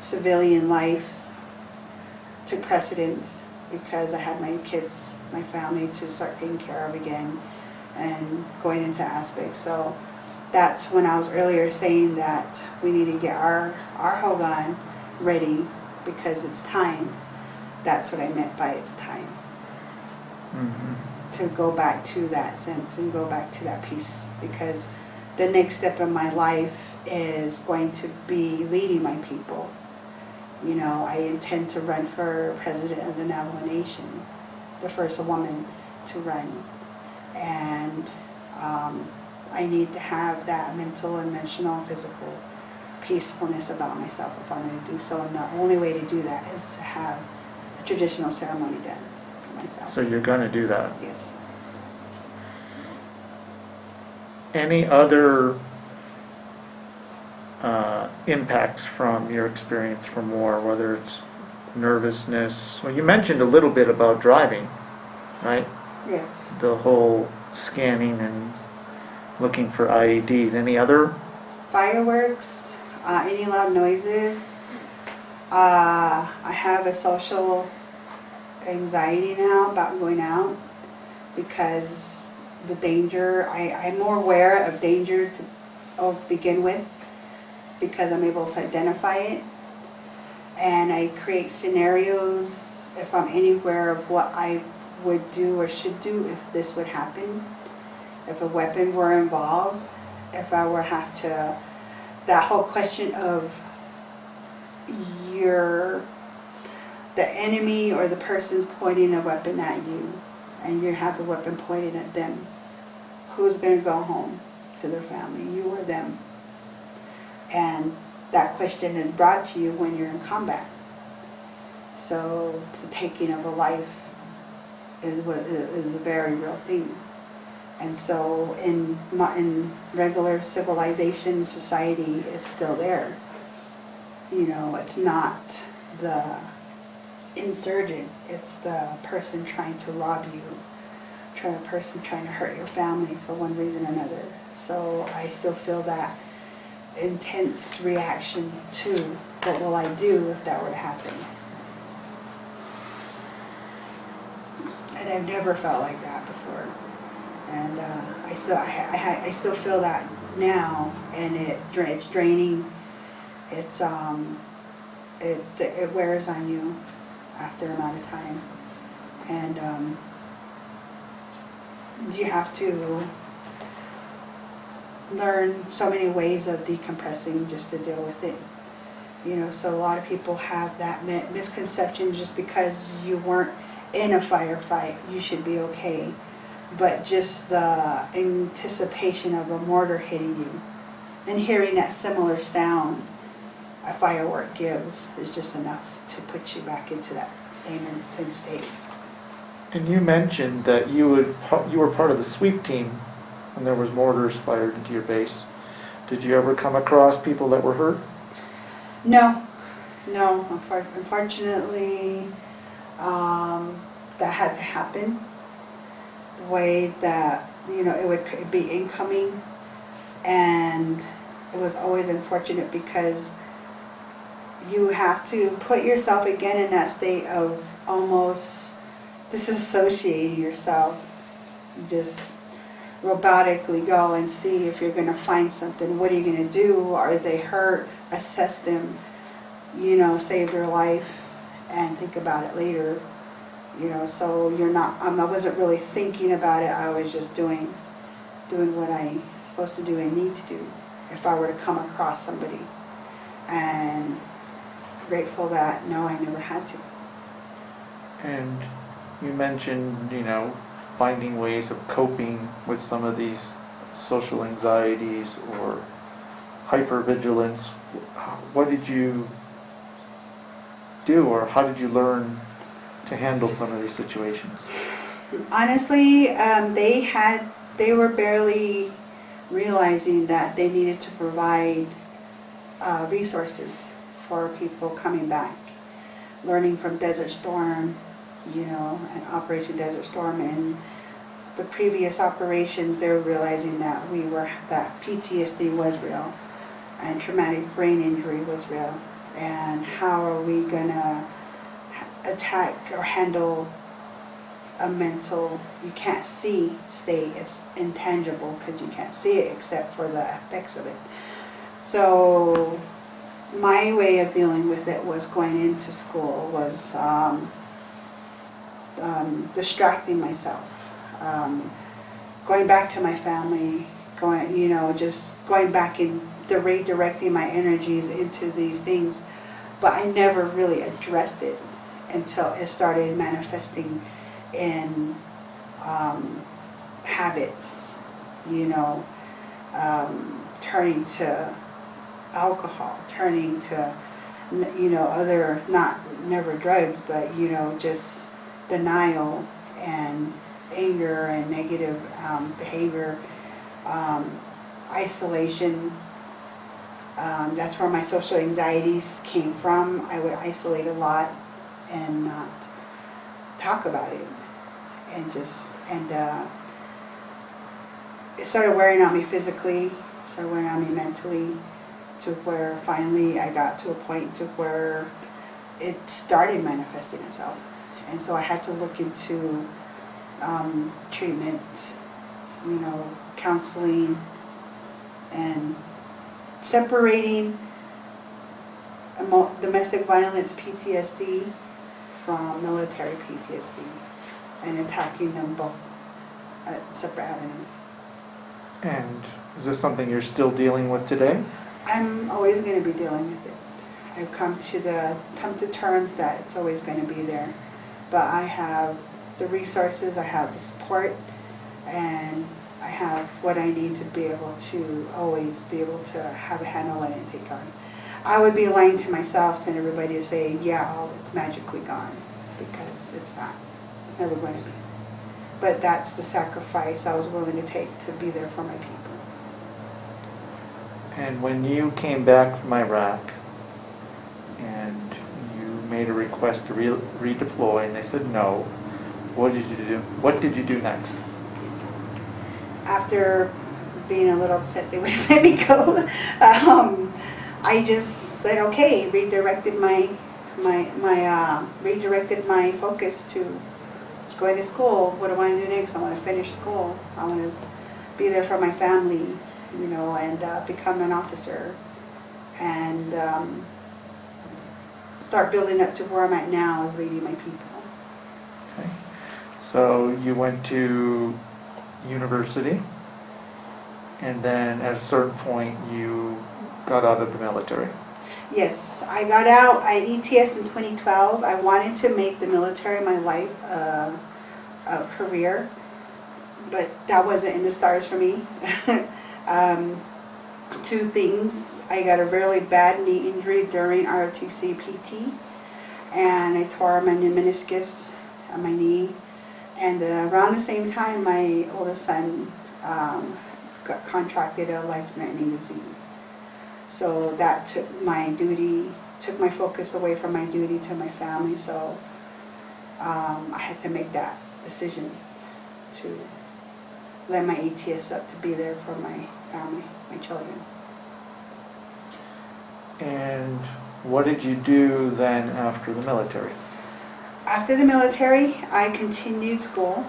civilian life took precedence, because I had my kids, my family to start taking care of again and going into aspects. So that's when I was earlier saying that we need to get our Hogan ready, because it's time. That's what I meant by it's time. To go back to that sense and go back to that peace, because the next step in my life is going to be leading my people. I intend to run for president of the Navajo Nation, the first woman to run. And I need to have that mental, emotional, physical peacefulness about myself if I'm going to do so. And the only way to do that is to have a traditional ceremony done for myself. So you're going to do that? Yes. Any other impacts from your experience from war, whether it's nervousness? Well, you mentioned a little bit about driving, right? Yes. The whole scanning and looking for IEDs. Any other? Fireworks, any loud noises. I have a social anxiety now about going out, because the danger, I'm more aware of danger to begin with, because I'm able to identify it. And I create scenarios, if I'm anywhere, of what I would do or should do if this would happen, if a weapon were involved, if I were have to, that whole question of the enemy or the person's pointing a weapon at you, and you have a weapon pointed at them. Who's going to go home to their family, you or them? And that question is brought to you when you're in combat. So the taking of a life is a very real thing. And so in regular civilization society, it's still there. You know, it's not the insurgent, it's the person trying to rob you, the person trying to hurt your family for one reason or another. So I still feel that intense reaction to what will I do if that were to happen. And I've never felt like that before. And I still feel that now, and it's draining. It wears on you after a amount of time, and you have to learn so many ways of decompressing just to deal with it. You know, so a lot of people have that misconception just because you weren't in a firefight, you should be okay. But just the anticipation of a mortar hitting you and hearing that similar sound a firework gives is just enough to put you back into that same state. And you mentioned that you were part of the sweep team when there was mortars fired into your base. Did you ever come across people that were hurt? No. Unfortunately, that had to happen. The way that, you know, it would be incoming, and it was always unfortunate because you have to put yourself again in that state of almost disassociating yourself. Just robotically go and see if you're going to find something. What are you going to do? Are they hurt? Assess them, you know, save their life, and think about it later. You know, so you're not, I wasn't really thinking about it. I was just doing what I'm supposed to do and need to do if I were to come across somebody. And grateful that, no, I never had to. And you mentioned, you know, finding ways of coping with some of these social anxieties or hypervigilance. What did you do, or how did you learn to handle some of these situations? Honestly, they were barely realizing that they needed to provide resources for people coming back. Learning from Desert Storm, you know, and Operation Desert Storm, and the previous operations, they were realizing that that PTSD was real, and traumatic brain injury was real, and how are we gonna attack or handle a mental, you can't see state. It's intangible because you can't see it except for the effects of it. So my way of dealing with it was going into school, was distracting myself, going back to my family, just going back and redirecting my energies into these things. But I never really addressed it until it started manifesting in habits, turning to alcohol, turning to, other, never drugs, but, just denial and anger and negative behavior, isolation. That's where my social anxieties came from. I would isolate a lot and not talk about it, and it started wearing on me physically, started wearing on me mentally, to where finally I got to a point to where it started manifesting itself. And so I had to look into treatment, counseling, and separating domestic violence PTSD from military PTSD, and attacking them both at separate avenues. And is this something you're still dealing with today? I'm always going to be dealing with it. I've come to terms that it's always going to be there. But I have the resources, I have the support, and I have what I need to be able to always be able to have a handle on it and take on. I would be lying to myself and everybody to say, yeah, it's magically gone, because it's not. It's never going to be. but that's the sacrifice I was willing to take to be there for my people. And when you came back from Iraq and you made a request to redeploy and they said no, what did you do? What did you do next? After being a little upset they wouldn't let me go, I just said okay, redirected my focus to going to school. What do I want to do next? I want to finish school. I want to be there for my family, you know, and become an officer and start building up to where I'm at now as leading my people. Okay. So you went to university, and then at a certain point you got out of the military. Yes, I got out. I ETS in 2012. I wanted to make the military my life career, but that wasn't in the stars for me. Two things. I got a really bad knee injury during ROTC PT, and I tore my meniscus on my knee. And around the same time, my oldest son contracted a life-threatening disease. So that took my focus away from my duty to my family. So I had to make that decision to let my ATS up to be there for my family, my children. And what did you do then after the military? After the military, I continued school.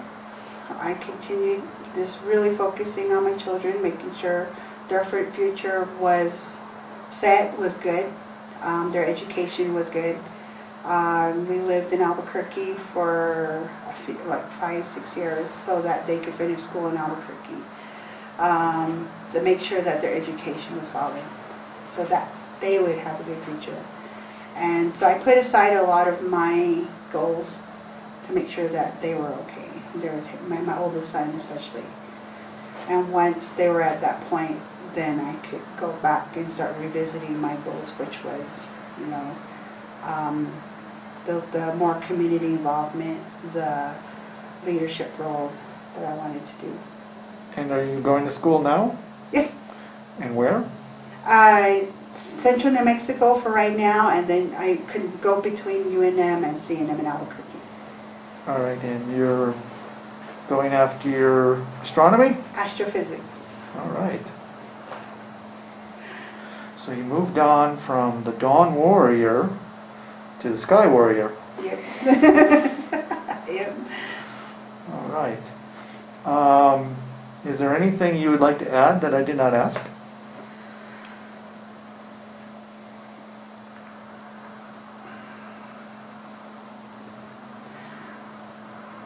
I continued just really focusing on my children, making sure their future was set, was good. Their education was good. We lived in Albuquerque for like 5-6 years so that they could finish school in Albuquerque. To make sure that their education was solid so that they would have a good future. And so I put aside a lot of my goals to make sure that they were okay. My oldest son especially. And once they were at that point, then I could go back and start revisiting my goals, which was, you know, the more community involvement, the leadership role that I wanted to do. And are you going to school now? Yes. And where? Central New Mexico for right now, and then I could go between UNM and CNM in Albuquerque. All right, and you're going after your astronomy? Astrophysics. All right. So you moved on from the Dawn Warrior to the Sky Warrior. Yep. Yep. All right. Is there anything you would like to add that I did not ask?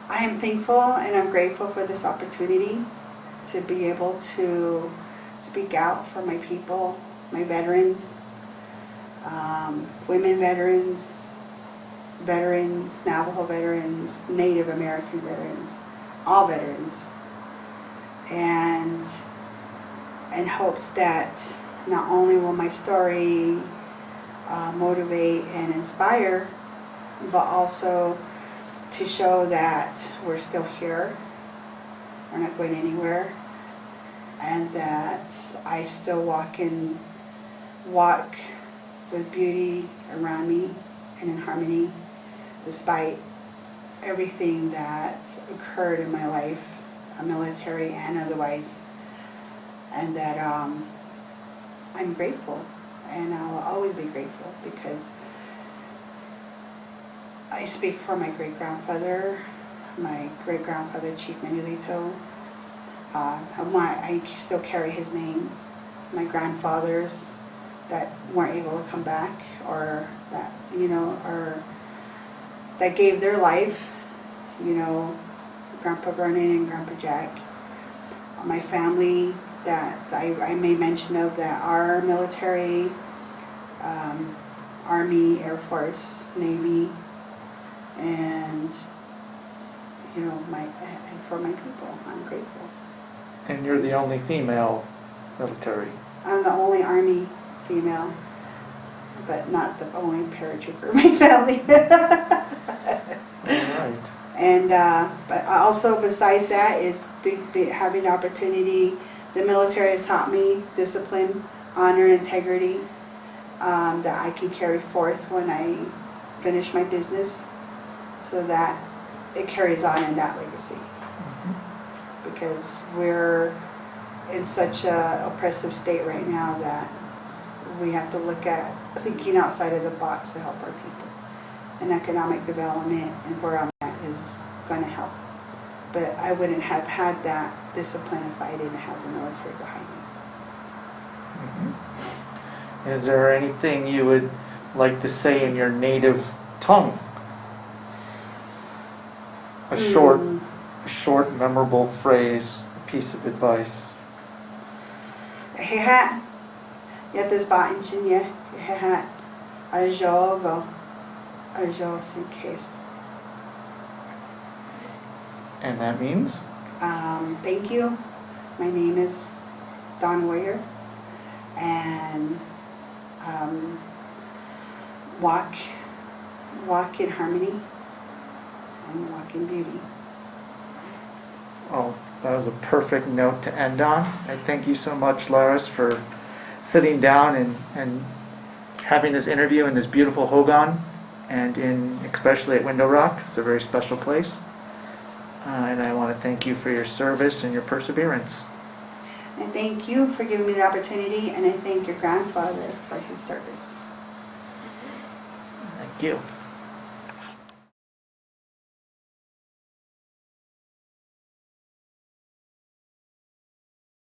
I am thankful and I'm grateful for this opportunity to be able to speak out for my people, my veterans, women veterans, Navajo veterans, Native American veterans, all veterans, and in hopes that not only will my story motivate and inspire, but also to show that we're still here, we're not going anywhere, and that I still walk with beauty around me and in harmony despite everything that's occurred in my life, military and otherwise, and that I'm grateful, and I will always be grateful because I speak for my great-grandfather, Chief Manuelito. I still carry his name. My grandfathers that weren't able to come back, or that, you know, or that gave their life, you know, Grandpa Vernon and Grandpa Jack. My family that I made mention of that are military, Army, Air Force, Navy, and you know, and for my people, I'm grateful. And you're the only female military. I'm the only Army female, but not the only paratrooper in my family. All right. And but also besides that is having the opportunity. The military has taught me discipline, honor, integrity that I can carry forth when I finish my business, so that it carries on in that legacy. Because we're in such a oppressive state right now that we have to look at thinking outside of the box to help our people. And economic development and where I'm at is going to help. But I wouldn't have had that discipline if I didn't have the military behind me. Is there anything you would like to say in your native tongue? A short, memorable phrase, a piece of advice. Heha, yatas ba inchinya, heha, ajogo, ajos in case. And that means? Thank you. My name is Dawn Warrior, and walk in harmony and walk in beauty. Oh, that was a perfect note to end on. I thank you so much, Laris, for sitting down and having this interview in this beautiful Hogan, and especially at Window Rock. It's a very special place. And I want to thank you for your service and your perseverance. I thank you for giving me the opportunity, and I thank your grandfather for his service. Thank you.